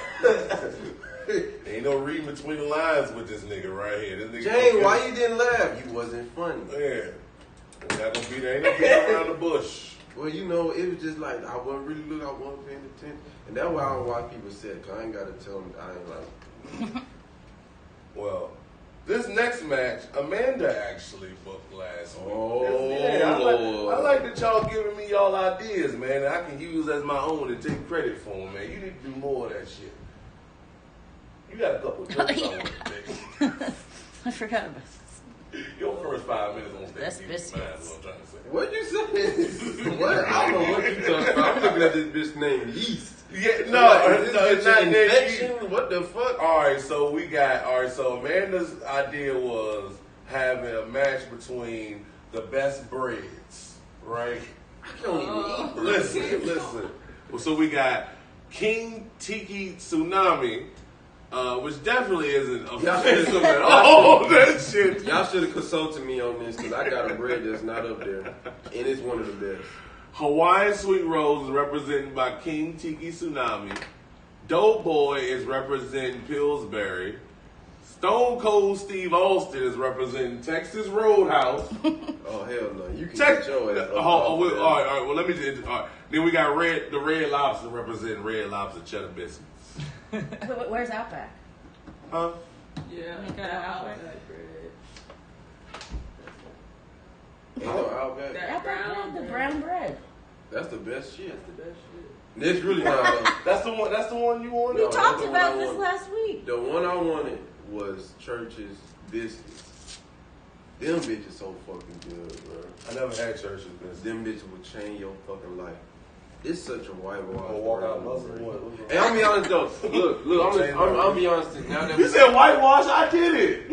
Ain't no reading between the lines with this nigga right here. This nigga Jane, why you didn't laugh? You wasn't funny. Yeah. Ain't no beating around the bush. Well, you know, it was just like, I wasn't really looking, I wasn't paying attention. And that's why I don't watch people say it, because I ain't got to tell them I ain't like. Well, this next match, Amanda actually booked last week. Oh, yeah, I like that y'all giving me y'all ideas, man, that I can use as my own and take credit for them, man. You need to do more of that shit. You got a couple of jokes I want to take. I forgot about this. Your first 5 minutes on stage. That's biscuits. What I'm trying to say. What you say? What? I don't know what you talking about. I'm looking at this bitch named Yeast. Yeah, no, it's not infection. What the fuck? All right, so Amanda's idea was having a match between the best breads, right? I don't even eat. Listen. Well, so we got King Tiki Tsunami, which definitely isn't offensive at all. That shit. Y'all should have consulted me on this because I got a bread that's not up there, and it's one of the best. Hawaiian Sweet Rolls is represented by King Tiki Tsunami. Doughboy is representing Pillsbury. Stone Cold Steve Austin is representing Texas Roadhouse. Oh, hell no. You can get your ass up. All right. Well, let me just. All right. Then we got the Red Lobster representing Red Lobster cheddar biscuits. Where's Outback? Huh? Yeah, You got that Outback? Outback bread. Outback. That brown the bread. brown bread. That's the best shit. That's the best shit. It's really not. That's the one you wanted. We talked that's the about one I this wanted. last week. The one I wanted was Church's biscuits. Them bitches so fucking good, bro. I never had Church's biscuits. Them bitches will change your fucking life. It's such a whitewash. I'm gonna walk out muscle. Hey, I'm be honest though. Look, I'm be honest. Now that You said whitewash, I did it.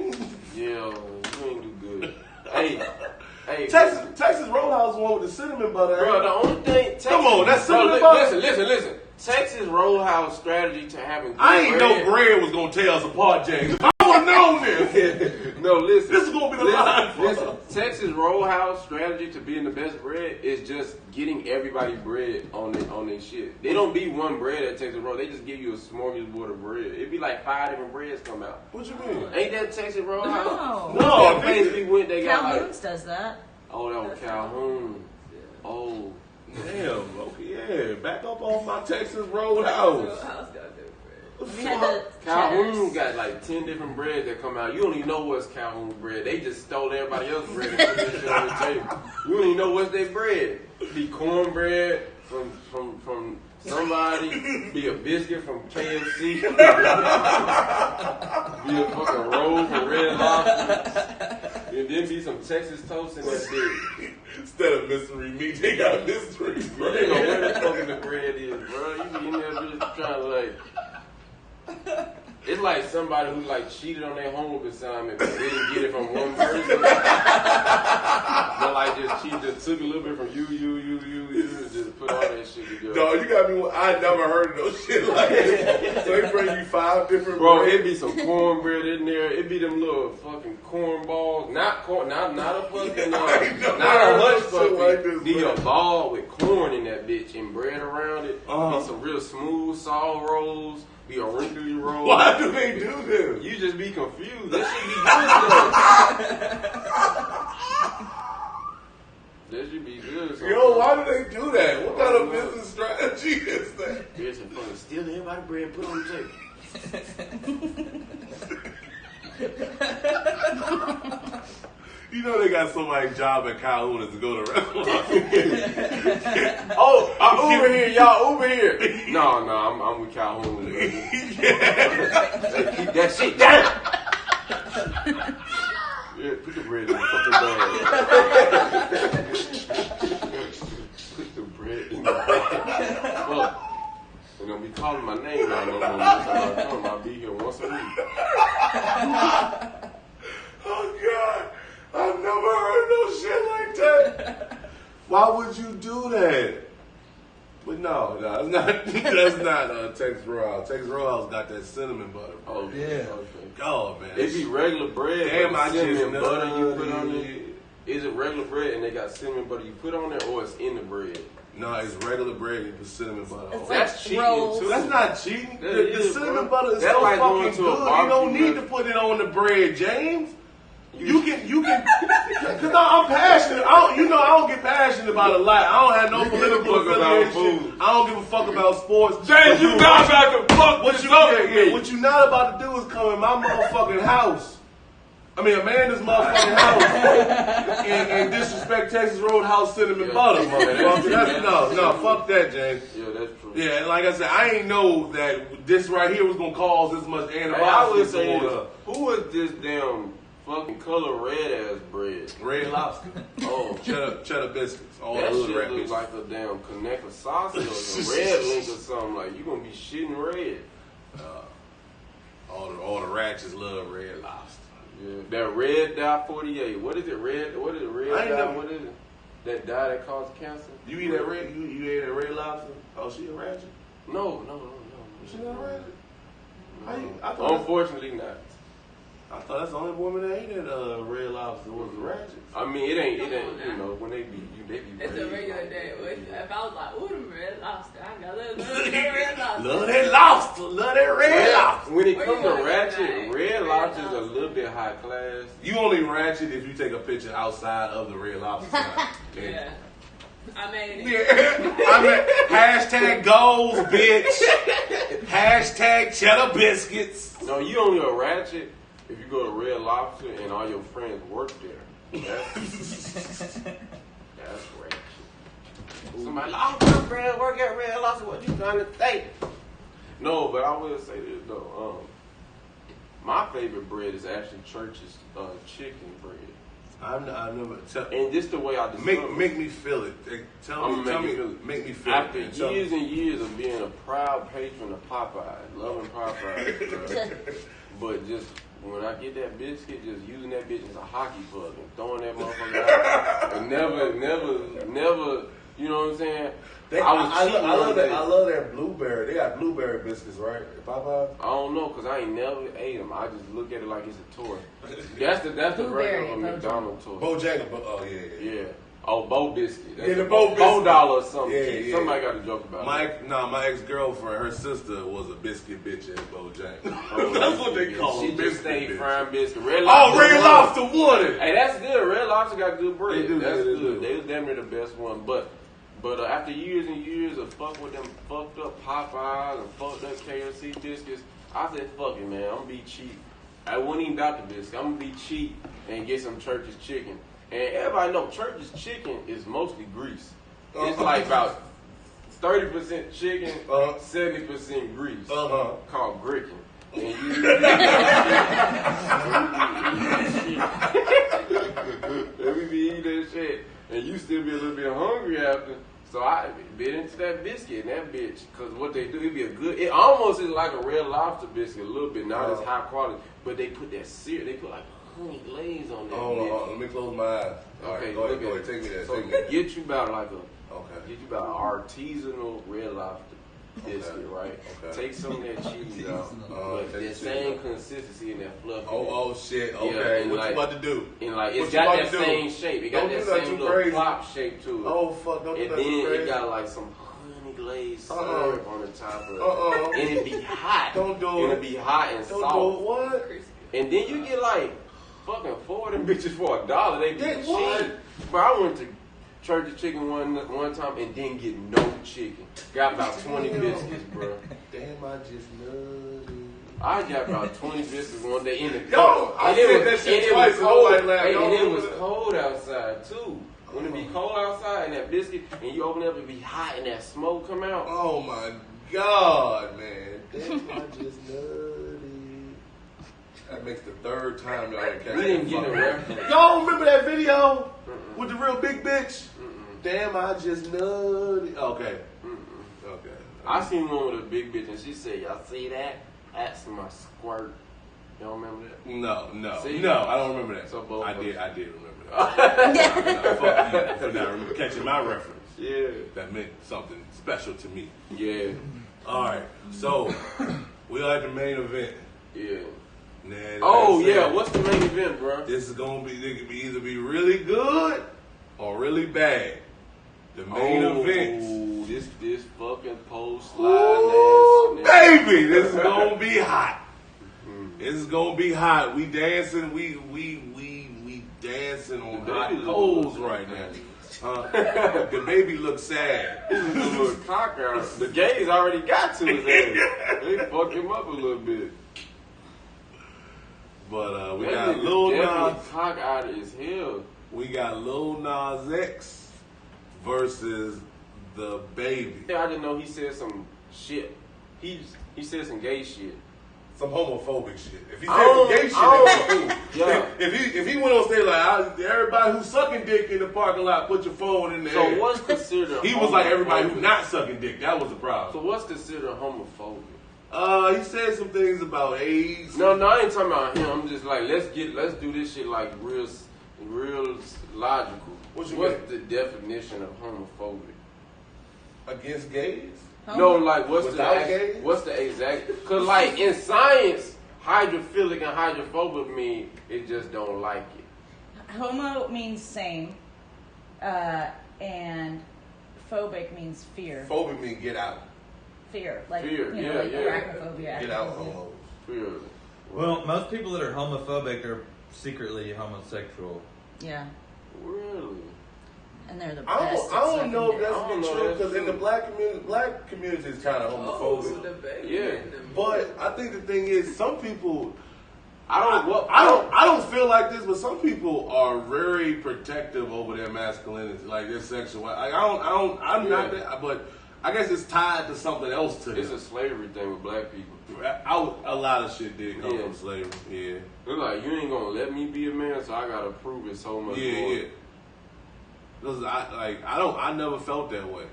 yeah, you ain't do good. Hey, Texas Roadhouse one with the cinnamon butter. bro. The only thing. Texas, Come on, that's bro, cinnamon butter. Listen. Texas Roadhouse strategy to having. Good I ain't bread. know bread was gonna tear us apart, James. If I would have known this. No, listen. This is gonna be the line. Listen, Texas Roadhouse strategy to being the best bread is just getting everybody bread on their shit. They don't be one bread at Texas Road. They just give you a smorgasbord of bread. It'd be like 5 different breads come out. What you mean? Ain't that Texas Roadhouse? No, That place we went, they got Calhoun's does that. oh, that was Calhoun. Oh, Damn. Okay, yeah. Back up off my Texas Roadhouse. Roadhouse got good bread. We had the Calhoun cheddars. got like 10 different breads that come out. You don't even know what's Calhoun bread. They just stole everybody else's bread and put that shit on the table. You don't even know what's their bread. Be cornbread from somebody. Be a biscuit from KFC. Be a fucking roll from Red Lobster. And then be some Texas toast in that bitch. Instead of mystery meat, they got mystery You bread. don't know where the fucking the bread is, bro. You be in there just trying to like. It's like somebody who like cheated on their homework assignment, but they didn't get it from one person. But like just took a little bit from you, just put all that shit together. Dog, you got me. I never heard of no shit like this. So they bring you 5 different. Bro, bread. it'd be some cornbread in there. It'd be them little fucking corn balls. Not a fucking, not a lunch fucking. Like this, Be bro. a ball with corn in that bitch and bread around it. Be some real smooth soft rolls. Be a wrinkly roll. Why do they do this? You just be confused. That should be good though. That should be good. Sometimes. Yo, why do they do that? What kind of business strategy is that? Bitch and fucking steal everybody bread and put it on the table. You know they got somebody's job at Calhoun is to go to restaurants. Oh, Uber here, y'all. Uber here. No, I'm with Calhoun. Hey, keep that shit down. Yeah, put the bread in the fucking bag. Put the bread in the bag. Look, they're gonna be calling my name now. I'll be here once a week. Oh God. I've never heard no shit like that. Why would you do that? But no, it's not. That's not Texas Roadhouse. Texas Roadhouse got that cinnamon butter. Oh yeah. Okay. God, man. It be regular bread. Damn, I cinnamon just butter you put on it. Is it regular bread and they got cinnamon butter you put on it, or it's in the bread? No, it's regular bread. You put cinnamon butter on. That's cheating too. That's not cheating. The cinnamon butter is that's so like fucking good. You don't need to restaurant. put it on the bread, James. You can, cause I'm passionate. I don't get passionate about a lot. I don't have no political affiliation. I don't give a fuck about sports. James, you not about to fuck what you not about to do is come in my motherfucking house. I mean, Amanda's motherfucking house and disrespect Texas Roadhouse cinnamon butter, motherfucker. No, fuck that, James. Yeah, that's true. Yeah, and like I said, I ain't know that this right here was gonna cause this much animosity. Hey, I would say this. Who is this damn fucking color red ass bread? Red Lobster. Oh, cheddar biscuits. All that the shit red looks biscuits. like a damn connector sausage or a red link or something. Like you gonna be shitting red. All the ratchets love Red Lobster. Yeah, that red dye 48. What is it? Red? What is it? Red dye? What is it? That dye that causes cancer? You eat that red? You ate that Red Lobster? Oh, she a ratchet? No. She not a ratchet? Unfortunately not. I thought that's the only woman that ate that Red Lobster was a ratchet. I mean, it ain't. You know, when they be It's a regular day. If I was like, ooh, the Red Lobster, I got love that Red Lobster. Love that lobster. Love that Red Lobster. When it comes to ratchet, Red Lobster is a little bit high class. You only ratchet if you take a picture outside of the Red Lobster sign. Yeah. I made it. Hashtag goals, bitch. Hashtag cheddar biscuits. No, you only a ratchet if you go to Red Lobster and all your friends work there. That's ratchet. Somebody like, oh, my friend work at Red Lobster. What you trying to say? No, but I will say this though. My favorite bread is actually Church's chicken bread. I've never. And just the way I describe make me feel it. Make me feel After it. years and years of being a proud patron of Popeye, loving Popeye, but just when I get that biscuit, just using that bitch as a hockey puck and throwing that motherfucker out, and never, you know what I'm saying? I love that blueberry. They got blueberry biscuits, right? Popeye? I don't know, cause I ain't never ate them. I just look at it like it's a toy. That's the version of a McDonald's toy. Bojangles. Oh yeah. Oh, Bo Biscuit. That's the Bo Biscuit. $4 or something. Yeah. Somebody got a joke about it. My ex-girlfriend, her sister was a biscuit bitch at Bojangles. Oh, that's what they call She them. just stayed frying biscuit. Red Red Lobster won it. Hey, that's good. Red Lobster got good bread. They do. That's They good. do. They was damn near the best one. But after years and years of fuck with them fucked up Popeyes and fucked up KFC biscuits, I said, fuck it, man. I'm gonna be cheap. I wouldn't even doubt the biscuit. I'm gonna be cheap and get some Church's chicken. And everybody know Church's chicken is mostly grease. It's like about 30% chicken, 70% grease. Called gricking. And we be eating that shit, and you still be a little bit hungry after. So I bit into that biscuit and that bitch, cause what they do, it almost is like a Red Lobster biscuit, a little bit, not as high quality, but they put that syrup, they put like honey glaze on that bitch. Let me close my eyes. Okay, go ahead, take me there. So get you about an artisanal Red Lobster biscuit, right? Okay. Take some of that cheese out, but the same consistency in that fluff. Oh shit! Okay, yeah, what you about to do? And like it's got that same shape. It got that same little plop shape to it. Oh fuck! Don't do that too crazy. And then it got like some honey glazed syrup on the top of it, and it be hot. Don't do it. And it be hot and soft. Don't do it. What? And then you get like fucking 4 of them bitches for $1. They be cheap. But I went to Church's Chicken one time and didn't get no chicken. Got about 20 biscuits, bro. Damn, I just love you. I got about 20 biscuits one day in the car. And it was cold outside too. When it be cold outside and that biscuit and you open it up, it be hot and that smoke come out. Oh my God, man. Damn, I just love you. That makes the third time y'all catch We didn't get a reference. Y'all remember that video with the real big bitch? Damn, I just nutty. Okay. Okay. I seen one with a big bitch and she said, y'all see that? That's my squirt. You don't remember that? No. See? No, I don't remember that. So both I of did us. remember that. No, fuck you for not catching my reference. Yeah. That meant something special to me. Yeah. All right, so we are at the main event. Yeah. Nah, what's the main event, bro? This is gonna be. It could either be really good or really bad. The main event. This fucking post Ooh, slide. baby, this is gonna be hot. This is gonna be hot. We dancing. We dancing on hot coals right now. The baby looks sad. The gays already got to his ass. They fucked him up a little bit. But we got Lil Nas. Cock out as hell. We got Lil Nas X versus the baby. Yeah, I didn't know he said some shit. He said some gay shit. Some homophobic shit. If he said some gay shit, that was cool. Yeah. If he went on stage like, everybody who's sucking dick in the parking lot, put your phone in the air. So what's considered? He was like everybody who's not sucking dick. That was the problem. So what's considered homophobic? He said some things about AIDS. No, I ain't talking about him. I'm just like, let's do this shit like real logical. What's the definition of homophobic? Against gays? No, like what's gays? What's the exact? Cause like in science, hydrophilic and hydrophobic mean it just don't like it. Homo means same, and phobic means fear. Phobic means get out. Fear, like Fear, you know, yeah, like yeah. arachnophobia. Get out, homos. Fear. Well, most people that are homophobic are secretly homosexual. Yeah, Really? and they're the best. I don't know if I that's don't know true that's because in true. the black community is kind of homophobic. the baby. Yeah. But I think the thing is, some people. I don't feel like this, but some people are very protective over their masculinity, like their sexual. I'm not that, but I guess it's tied to something else to It's them. a slavery thing with black people. A lot of shit did come Yeah. from slavery. Yeah. They're like, you ain't gonna let me be a man, so I gotta prove it so much more. Yeah. Because I never felt that way.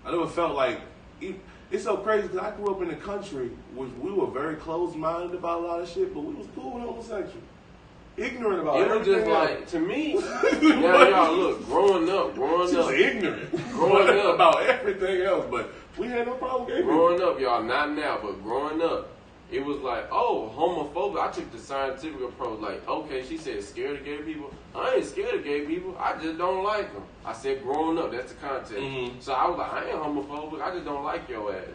I never felt like it's so crazy because I grew up in the country, which we were very closed-minded about a lot of shit, but we was cool with homosexual, ignorant about It was everything. just like, to me, now y'all look, growing up, just ignorant, Growing up. about everything else, but we had no problem with gay people. growing up, y'all, not now, but growing up, it was like, oh, homophobic. I took the scientific approach, like, okay, she said scared of gay people. I ain't scared of gay people. I just don't like them. I said growing up, that's the context. Mhm. So I was like, I ain't homophobic. I just don't like your ass.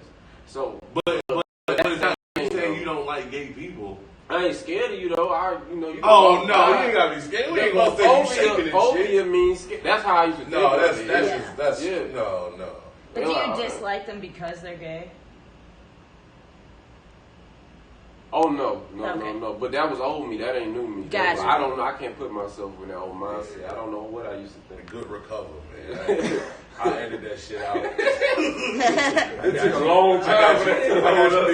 So, But it's not saying you don't like gay people. I ain't scared of you though. You. Oh no, you ain't gotta be scared. We ain't gonna say you shaking and Phobia shit. means scared. That's how I used to think. No, of it. that's Yeah. no. But do Yeah. you dislike them because they're gay? Oh no. Okay. But that was old me. That ain't new me. Gotcha. I don't know. I can't put myself in that old mindset. I don't know what I used to think. Good recover, man. I ended that shit out. It took a long I time.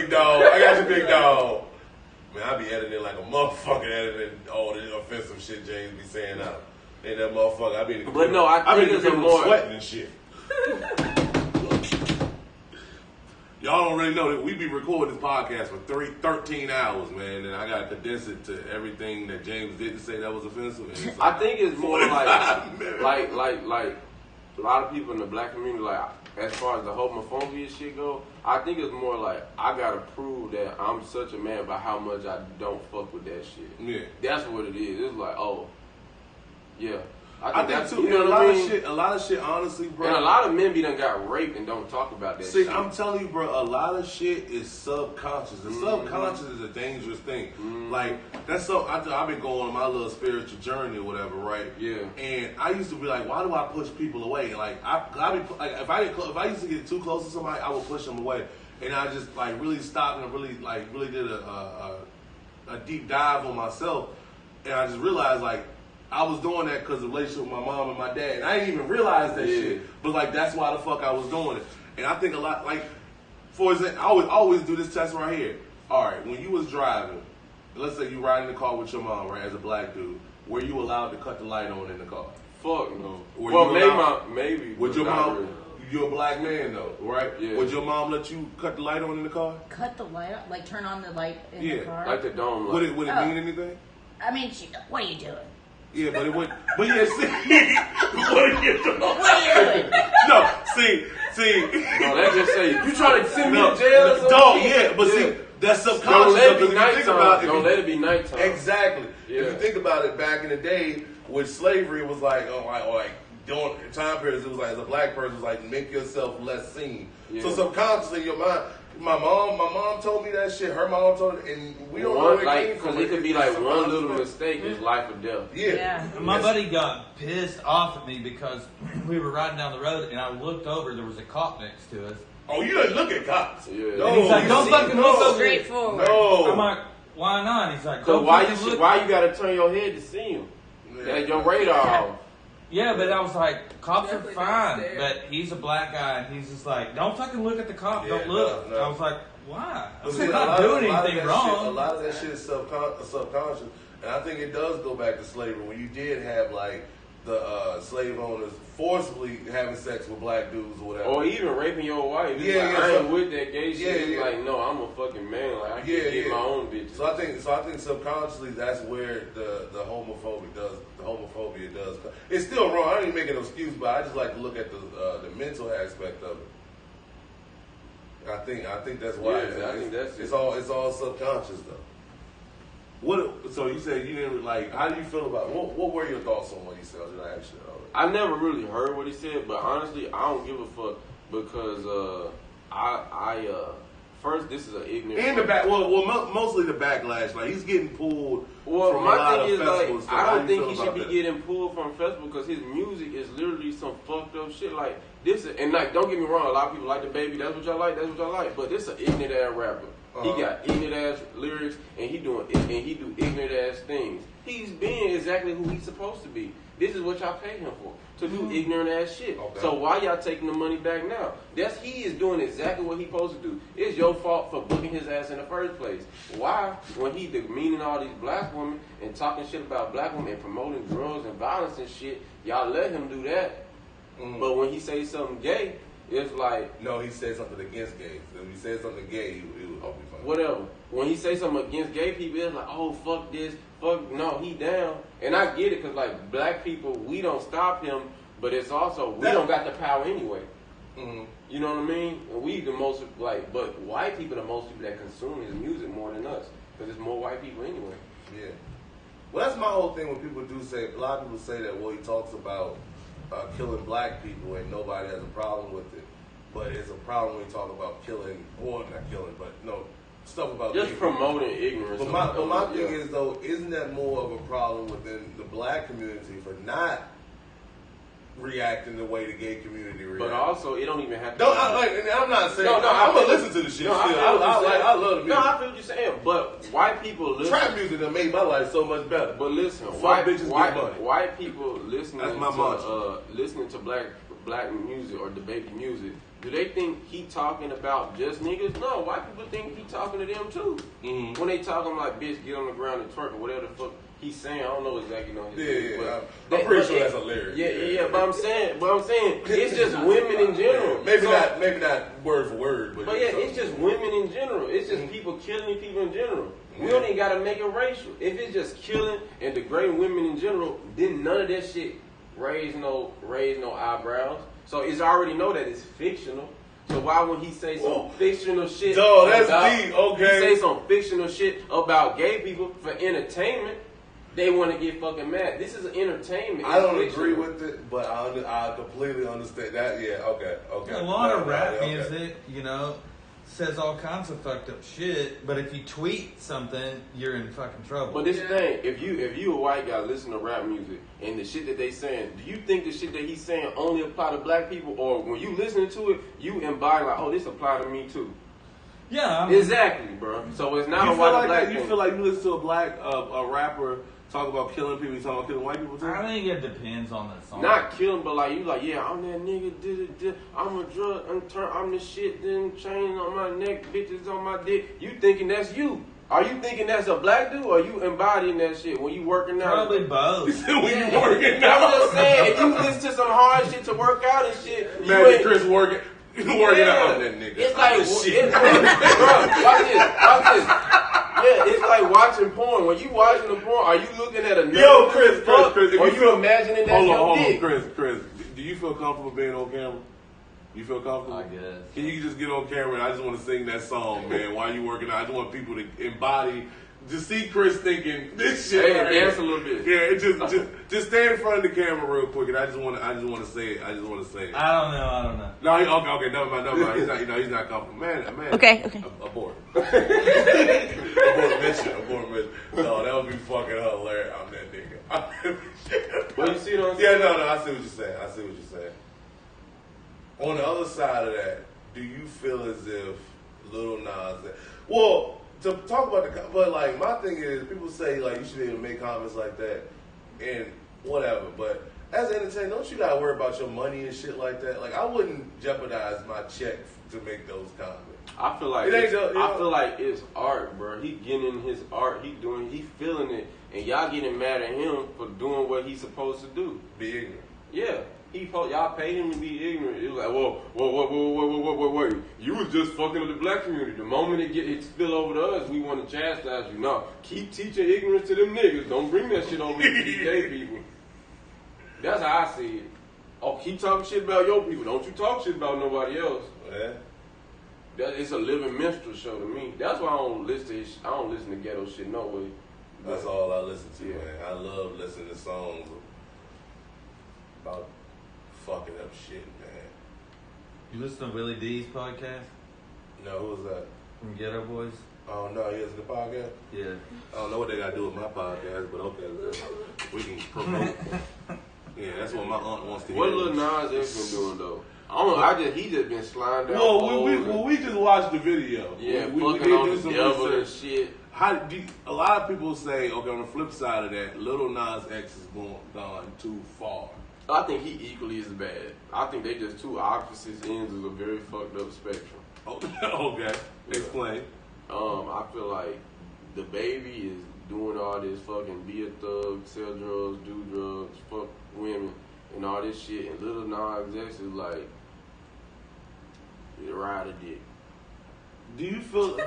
got you, big dog. Man, I be editing like a motherfucker, editing all the offensive shit James be saying out. Ain't that motherfucker? I be in the But no, I think it's a more sweating and shit. Y'all don't really know that we be recording this podcast for 13 hours, man, and I got to condense it to everything that James didn't say that was offensive. And it's I like, think it's more like 45 minutes. like a lot of people in the black community, like as far as the homophobia shit go, I think it's more like I gotta prove that I'm such a man by how much I don't fuck with that shit. Yeah. That's what it is. It's like, oh, yeah. I think that's, too. you know And what I mean? a lot of shit, honestly, bro. And a lot of men be done got raped and don't talk about that See, shit. I'm telling you, bro, a lot of shit is subconscious. The subconscious is a dangerous thing. Like, that's so. I've been going on my little spiritual journey or whatever, right? Yeah. And I used to be like, why do I push people away? Like, if I used to get too close to somebody, I would push them away. And I just like really stopped and really did a deep dive on myself. And I just realized like, I was doing that because of the relationship with my mom and my dad. And I didn't even realize that shit. But, like, that's why the fuck I was doing it. And I think a lot, like, for example, I would always do this test right here. All right, when you was driving, let's say you riding in the car with your mom, right, as a black dude, were you allowed to cut the light on in the car? Fuck no. Were Well, you allowed- maybe. Would but your not mom, really. you're a black man though, right? Yeah. Would your mom let you cut the light on in the car? Cut the light up, like turn on the light in the car. Like the dome light. Would it mean anything? I mean, what are you doing? Yeah, but it would. But yeah, see, what are you doing? What are you doing? No, see. No, that just say you trying to send me to jail or something. Don't, yeah, but see, that's subconscious. Don't let it be nighttime. Don't let it be nighttime. Exactly. Yeah. If you think about it, back in the day with slavery, it was like, during time periods, it was like as a black person, it was like make yourself less seen. Yeah. So subconsciously, in your mind. My mom told me that shit. Her mom told me, and we don't know where it came from. Because it could be like one little mistake is life or death. Yeah. My buddy got pissed off at me because we were riding down the road and I looked over. There was a cop next to us. Oh, you didn't look at cops. Yeah. No, And he's like, don't fucking look over. Straightforward. No. I'm like, why not? He's like, So don't why fucking look. you gotta turn your head to see him? That your radar off. Yeah, but I was like, cops are Definitely fine. downstairs. But he's a black guy and he's just like, don't fucking look at the cop. Yeah, Don't look. no. I was like, why? But I'm see, not doing anything a wrong. lot of that shit is subconscious, and I think it does go back to slavery when you did have like the slave owners forcibly having sex with black dudes or whatever. Or even raping your wife. It's Yeah, like, yeah, I ain't so- with that gay shit. yeah. It's like, no, I'm a fucking man. Like, I can't get my own bitch. So I think subconsciously that's where the homophobia does. It's still wrong. I ain't making an excuse, but I just like to look at the mental aspect of it. I think that's why. Yeah, I think that's it's all subconscious though. So you said you didn't like. How do you feel about what were your thoughts on what he said? Did I ask you that already? I never really heard what he said, but honestly, I don't give a fuck because first this is an ignorant. And the back, mostly the backlash. Like he's getting pulled. Well, from a my lot thing of is festivals. like, I don't think he should be getting pulled from festivals because his music is literally some fucked up shit. Like this, and like, don't get me wrong, a lot of people like the baby. That's what y'all like. That's what y'all like. But this is an ignorant ass rapper. He got ignorant ass lyrics, and he do ignorant ass things. He's being exactly who he's supposed to be. This is what y'all pay him for, to do ignorant ass shit. Okay. So why y'all taking the money back now? He is doing exactly what he's supposed to do. It's your fault for booking his ass in the first place. Why, when he demeaning all these black women and talking shit about black women and promoting drugs and violence and shit, y'all let him do that. But when he says something gay, it's like... No, he said something against gays. If he said something gay, he would hope he fine. Whatever. When he say something against gay people, it's like, oh, fuck this, fuck, no, he down. And I get it, because, like, black people, we don't stop him, but it's also, we don't got the power anyway. Mm-hmm. You know what I mean? And we the most, like, but white people are the most people that consume his music more than us, because there's more white people anyway. Yeah. Well, that's my whole thing when people do say, a lot of people say that, well, he talks about killing black people and nobody has a problem with it. But it's a problem when you talk about killing, or not killing, but no, stuff about just promoting ignorance. But my thing is, though, isn't that more of a problem within the black community for not reacting the way the gay community reacts? But also, it don't even have to. I'm not saying. I'm gonna listen to the shit. I love the music. No, I feel what you're saying. But white people listen. Trap music that made my life so much better. But listen, white people listening listening to black music or the baby music. Do they think he talking about just niggas? No, white people think he talking to them too. Mm-hmm. When they talking like, bitch, get on the ground and twerk or whatever the fuck he's saying, I don't know exactly his but I'm pretty sure that's hilarious. Yeah. But I'm saying, it's just women in general. Maybe not word for word, but yeah, it's just women in general. It's just people killing people in general. We don't even gotta make it racial. If it's just killing and degrading women in general, then none of that shit raise no eyebrows. So it's already know that it's fictional. So why would he say some fictional shit? No, that's deep. Okay. He say some fictional shit about gay people for entertainment. They want to get fucking mad. This is entertainment. I don't agree with it, but I completely understand that. Yeah, okay. A lot of rap music, says all kinds of fucked up shit, but if you tweet something, you're in fucking trouble. But this thing, if you a white guy listen to rap music and the shit that they saying, do you think the shit that he's saying only apply to black people, or when you listening to it, you embody like, oh, this apply to me too? Yeah, exactly, bro. So it's not a white black thing. You feel like you listen to a black a rapper talk about killing people, you talking about killing white people too? I think it depends on the song. Not killing, but like you like, yeah, I'm that nigga, I'm a drug, I'm the shit, then chain on my neck, bitches on my dick. You thinking that's you. Are you thinking that's a black dude, or are you embodying that shit when you working out? Probably both. When you working out. I'm just saying, if you listen to some hard shit to work out and shit, imagine Chris working out that nigga. It's like, shit. Bro, watch this. Yeah, it's like watching porn. When you watching the porn, are you looking at another? Yo, Chris, or you imagining that hold your dick? on, Chris. Do you feel comfortable being on camera? You feel comfortable? I guess. Can you just get on camera and I just want to sing that song, man, while you working out? I just want people to embody, just see Chris thinking this shit. Hey, right dance here. a little bit. Yeah, just stand in front of the camera real quick, and I just want to say it. I don't know. No, okay, never mind. He's not comfortable, man. Okay. Abort. Abort mission. No, that would be fucking hilarious. I'm that nigga. Well, you see what I'm Yeah, saying? no, I see what you're saying. On the other side of that, do you feel as if Lil Nas X... Well, to talk about but like, my thing is, people say, like, you should be able to make comments like that and whatever, but as an entertainer, don't you gotta worry about your money and shit like that? Like, I wouldn't jeopardize my check to make those comments. I feel like it's art, bro. He getting in his art. He feeling it, and y'all getting mad at him for doing what he's supposed to do. Be ignorant. Yeah, y'all paid him to be ignorant. It was like, whoa, you was just fucking with the black community. The moment it spill over to us, we want to chastise you. No, keep teaching ignorance to them niggas. Don't bring that shit over to these gay people. That's how I see it. Oh, keep talking shit about your people. Don't you talk shit about nobody else. Yeah. It's a living minstrel show to me. That's why I don't listen to ghetto shit no way. That's all I listen to, man. I love listening to songs about fucking up shit, man. You listen to Willie D's podcast? No, who was that? From Ghetto Boys? Oh, no, he has the podcast? Yeah. I don't know what they got to do with my podcast, but okay. We can promote. Yeah, that's what my aunt wants to hear. What Lil Nas X been doing, though? He just been sliding down. Well, we just watched the video. Yeah, we fucking did on do the some devil and research. shit. A lot of people say, okay, on the flip side of that, Lil Nas X has gone too far. I think he equally is bad. I think they just two opposite ends of a very fucked up spectrum. Okay, explain. I feel like the baby is doing all this fucking be a thug, sell drugs, do drugs, fuck women, and all this shit. And Lil Nas X is like, ride a dick. Do you feel...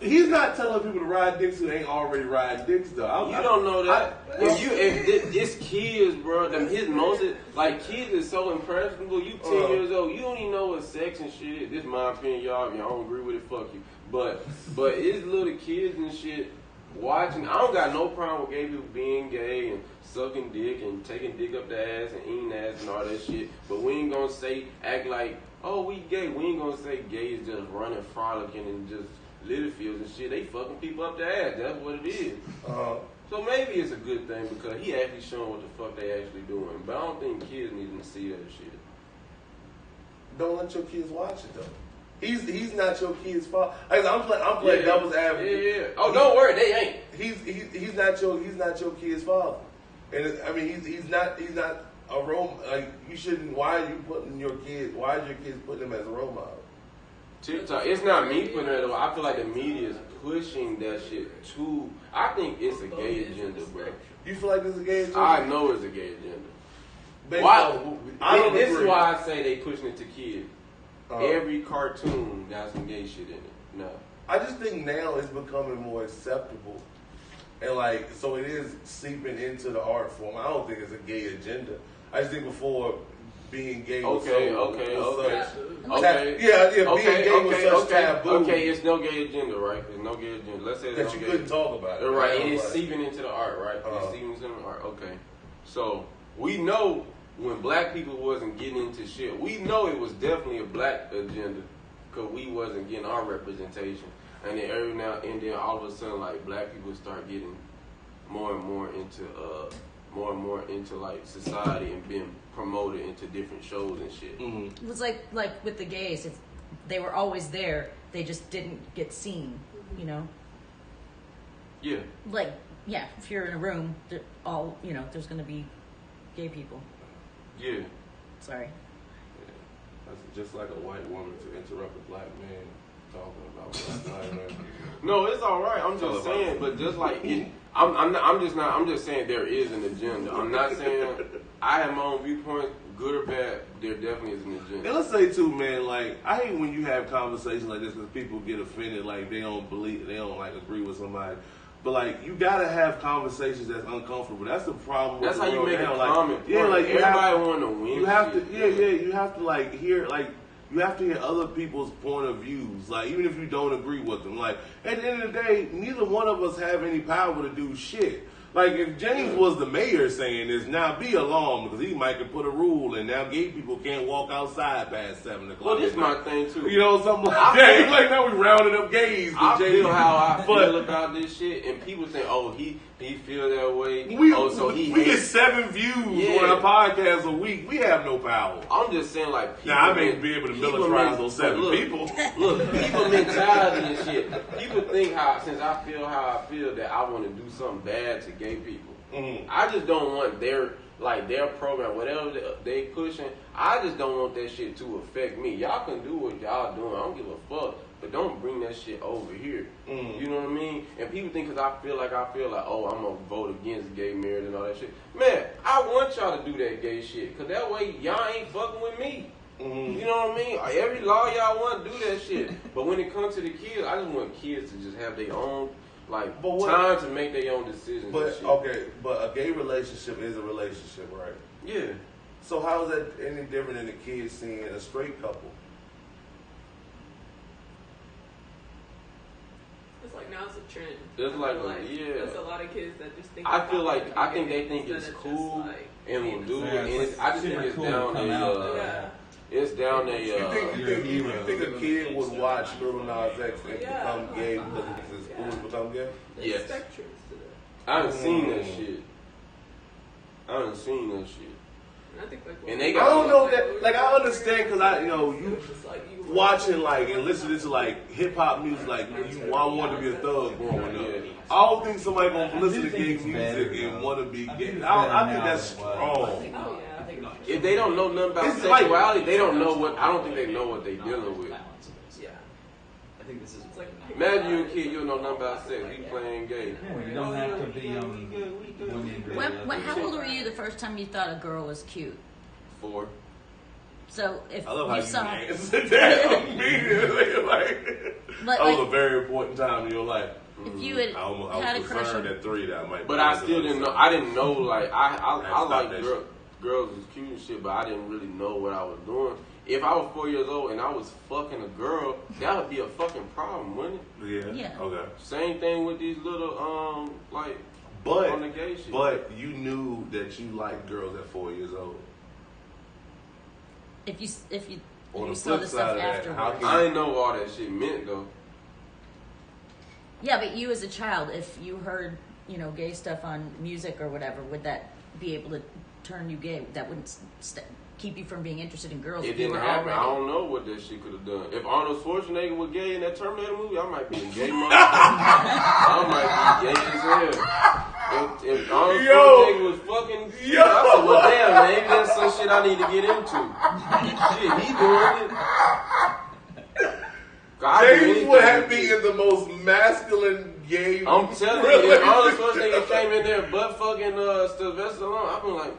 He's not telling people to ride dicks who ain't already riding dicks, though. You don't know that. If it's kids, bro, kids is so impressionable. You 10 years old, you don't even know what sex and shit is. This is my opinion, y'all. If y'all don't agree with it, fuck you. But it's little kids and shit watching. I don't got no problem with gay people being gay and sucking dick and taking dick up the ass and eating ass and all that shit. But we ain't gonna act like, oh, we gay. We ain't gonna say gay is just running, frolicking, and just Littlefields and shit. They fucking people up the ass. That's what it is. So maybe it's a good thing because he actually showing what the fuck they actually doing. But I don't think kids need to see that shit. Don't let your kids watch it though. He's not your kid's father. I'm playing devil's advocate. Yeah. Oh, don't worry, they ain't. He's not your kid's father. And I mean he's not a role. Like you shouldn't. Why is your kids putting him as a role model? TikTok. It's not me putting it on. I feel like the media is pushing that shit too. I think it's a gay agenda, bro. You feel like it's a gay agenda? I know it's a gay agenda. This is why I say they pushing it to kids. Every cartoon got some gay shit in it. No. I just think now it's becoming more acceptable. And so it is seeping into the art form. I don't think it's a gay agenda. I just think before being gay was Okay. Being gay was such taboo. Okay, it's no gay agenda, right? It's no gay agenda. Let's say that you couldn't talk about it. Right, it is seeping into the art, right? It's seeping into the art. Okay. So we know when black people wasn't getting into shit, we know it was definitely a black agenda because we wasn't getting our representation. And then every now and then, all of a sudden, black people start getting more and more into like society and being promoted into different shows and shit. Mm-hmm. It was like with the gays, they were always there. They just didn't get seen, you know. Yeah. If you're in a room, there's going to be gay people. Yeah. Sorry. That's just like a white woman to interrupt a black man talking about black man. No, it's all right. I'm just saying, but just like I'm just saying there is an agenda. I'm not saying I have my own viewpoint, good or bad. There definitely is an agenda. And let's say too, man. Like I hate when you have conversations like this because people get offended, like they don't like agree with somebody. But like you gotta have conversations that's uncomfortable. That's the problem. That's with how the you make now. a comment. Yeah, like everybody want to win. You have to, you have to like hear like. You have to hear other people's point of views, like even if you don't agree with them. Like at the end of the day, neither one of us have any power to do shit. Like if James was the mayor saying this, now be alarmed because he might could put a rule and now gay people can't walk outside past 7 o'clock. Well, this is my thing too. You know, something like that. Like now we rounded up gays. I feel how I feel about this shit, and people think, oh, he feel that way. We get 7 views on our podcast a week. We have no power. I'm just saying, like, people now I may be able to militarize those 7 people. Look, people mentality and shit. People think since I feel how I feel, that I want to do something bad to gay people. Mm-hmm. I just don't want their program, whatever they pushing. I just don't want that shit to affect me. Y'all can do what y'all doing. I don't give a fuck. But don't bring that shit over here. Mm. You know what I mean? And people think because I feel like, oh, I'm going to vote against gay marriage and all that shit. Man, I want y'all to do that gay shit. Because that way, y'all ain't fucking with me. Mm. You know what I mean? Every law y'all want to do that shit. But when it comes to the kids, I just want kids to just have their own, time to make their own decisions. But, okay, but a gay relationship is a relationship, right? Yeah. So how is that any different than the kids seeing a straight couple? It's like now it's a trend. There's there's a lot of kids that just think. I think they think it's cool and will do it. And I just think it's down there. It's down there. You think a kid would watch Lil Nas X and become gay because it's cool to become gay? Yes. I haven't seen that shit. And they got. I don't know that. Like I understand because you watching and listening to hip hop music. I wanted to be a thug growing up. I don't think somebody gonna listen to gay music and want to be gay. I think that's strong. If they don't know nothing about sexuality, they don't know what. I don't think they know what they dealing with. Yeah. I think this is imagine you a kid, you don't know nothing about sex. You playing gay. Yeah, you don't have to be women. How old were you the first time you thought a girl was cute? 4. So if I love you saw, how you answered that immediately. That was a very important time in your life. If you had I was concerned at 3 that I might. But I still didn't know. I didn't know. I like girls was cute and shit, but I didn't really know what I was doing. If I was 4 years old and I was fucking a girl, that would be a fucking problem, wouldn't it? Yeah. Okay. Same thing with these little on the gay shit. But you knew that you liked girls at 4 years old. If you on the saw flip the side stuff of that, afterwards. I didn't know all that shit meant though. Yeah, but you as a child, if you heard gay stuff on music or whatever, would that be able to turn you gay? That wouldn't keep you from being interested in girls. It didn't happen. I don't know what that shit could have done. If Arnold Schwarzenegger was gay in that Terminator movie, I might be a gay motherfucker. I might be gay as hell. If Arnold Schwarzenegger was fucking cute, I said, well, damn, maybe that's some shit I need to get into. Shit, he doing it. James would have been the most masculine gay. I'm telling you, if Arnold Schwarzenegger came in there butt fucking Sylvester Stallone, I'd be like,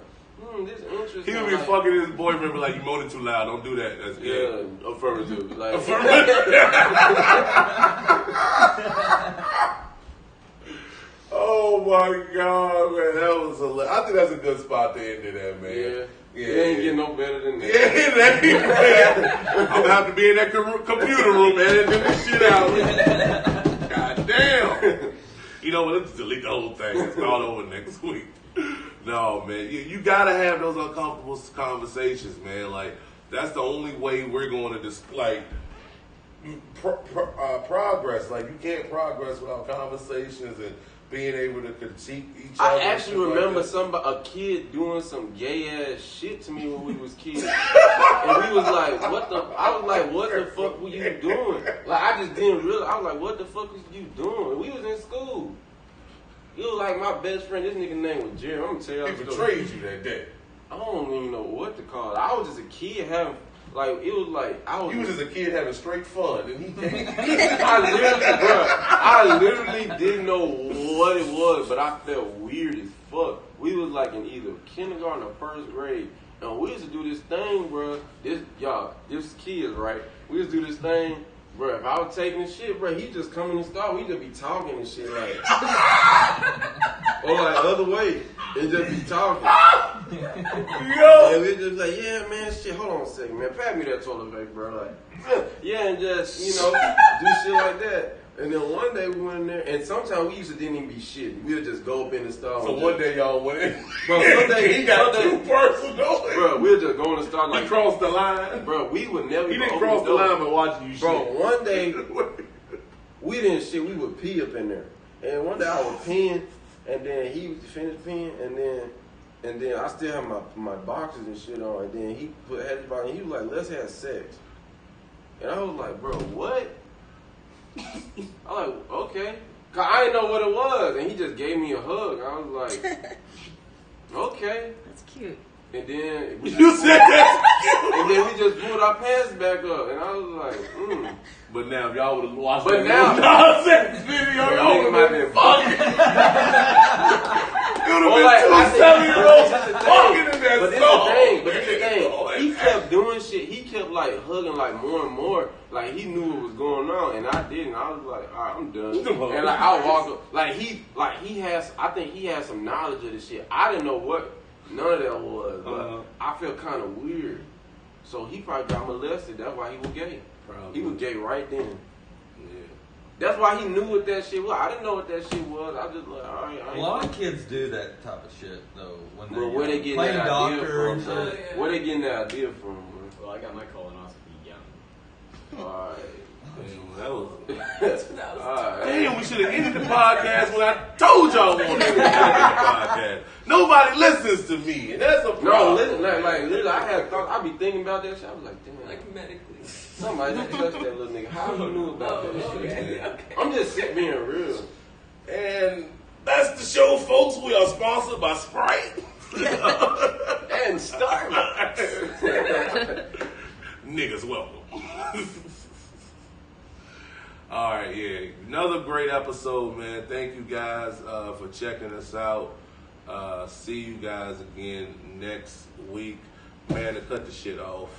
this is interesting. He would be fucking his boyfriend, you moaning too loud. Don't do that. That's gay. Yeah, affirmative. Oh my God, man, that was hilarious. I think that's a good spot to end it at, man. Yeah, it ain't getting no better than that. Yeah, it ain't, man. I'm gonna have to be in that computer room, man, and do this shit out. God damn. You know what? Let's delete the whole thing. It's all over next week. No, man, you gotta have those uncomfortable conversations, man. That's the only way we're going to display progress. You can't progress without conversations and being able to critique each other. I actually remember a kid doing some gay ass shit to me when we was kids, and we was like, "What the?" I was like, "What the fuck were you doing?" I just didn't realize. I was like, "What the fuck was you doing?" We was in school. He was like my best friend. This nigga name was Jerry. I'm gonna tell you. He betrayed you that day. I don't even know what to call it. I was just a kid having. Like, it was like, You was just a kid having straight fun, and he I literally didn't know what it was, but I felt weird as fuck. We was like in either kindergarten or first grade, and we used to do this thing, bro. This kids, right? We used to do this thing, bro. If I was taking shit, bro, he just come in the store, we just be talking and shit, like, or like other way, and just be talking. Yo! And we just like, yeah, man, shit, hold on a second, man. Pass me that toilet paper, bro. Like, yeah, and just, do shit like that. And then one day we went in there, and sometimes we used to didn't even be shit. We would just go up in the store. So one day y'all went in. Bro, Sunday, he got too personal. Bro, we'll just go in the store like. He crossed the line. Bro, we would never He even didn't open cross the door. line by watching you shit. Bro, one day, we didn't shit, we would pee up in there. And one day I was peeing, and then he finished peeing, and then I still have my boxers and shit on, and then he had his box, and he was like, let's have sex. And I was like, bro, what? I was like, okay. Cause I didn't know what it was, and he just gave me a hug. I was like, okay. That's cute. And then You said that. and then we just pulled our pants back up, and I was like, But now, if y'all would have watched But that now- nonsense video, Bro, y'all nigga would might have been been fucking. It would Or have like, been I two think- 7-year-olds but this the fucking in thing. that But this song. the thing. He kept doing shit. He kept like hugging like more and more. Like he knew what was going on, and I didn't. I was like, all right, I'm done. And like I walk up, I think he has some knowledge of this shit. I didn't know what none of that was, but I felt kind of weird. So he probably got molested. That's why he was gay. Probably. He was gay right then. Yeah. That's why he knew what that shit was. I didn't know what that shit was. I just like, all right. A lot of kids do that type of shit though. When Bro, where they getting playing that idea doctor from? and Bro? shit. Where they getting that idea from, bro? Well, I got my colonoscopy young. Alright. That was. Alright. Damn, we should have ended the podcast when I told y'all we wanted to end the podcast. Nobody listens to me, and that's a problem. No, listen, like literally, I had thought, I be thinking about that shit. I was like, damn, Like medically. somebody just touched that little nigga. How you knew about that shit? Okay. I'm just sick being real. And that's the show, folks. We are sponsored by Sprite. And Starbucks. Niggas welcome. All right, yeah. Another great episode, man. Thank you guys for checking us out. See you guys again next week. Man, to cut the shit off.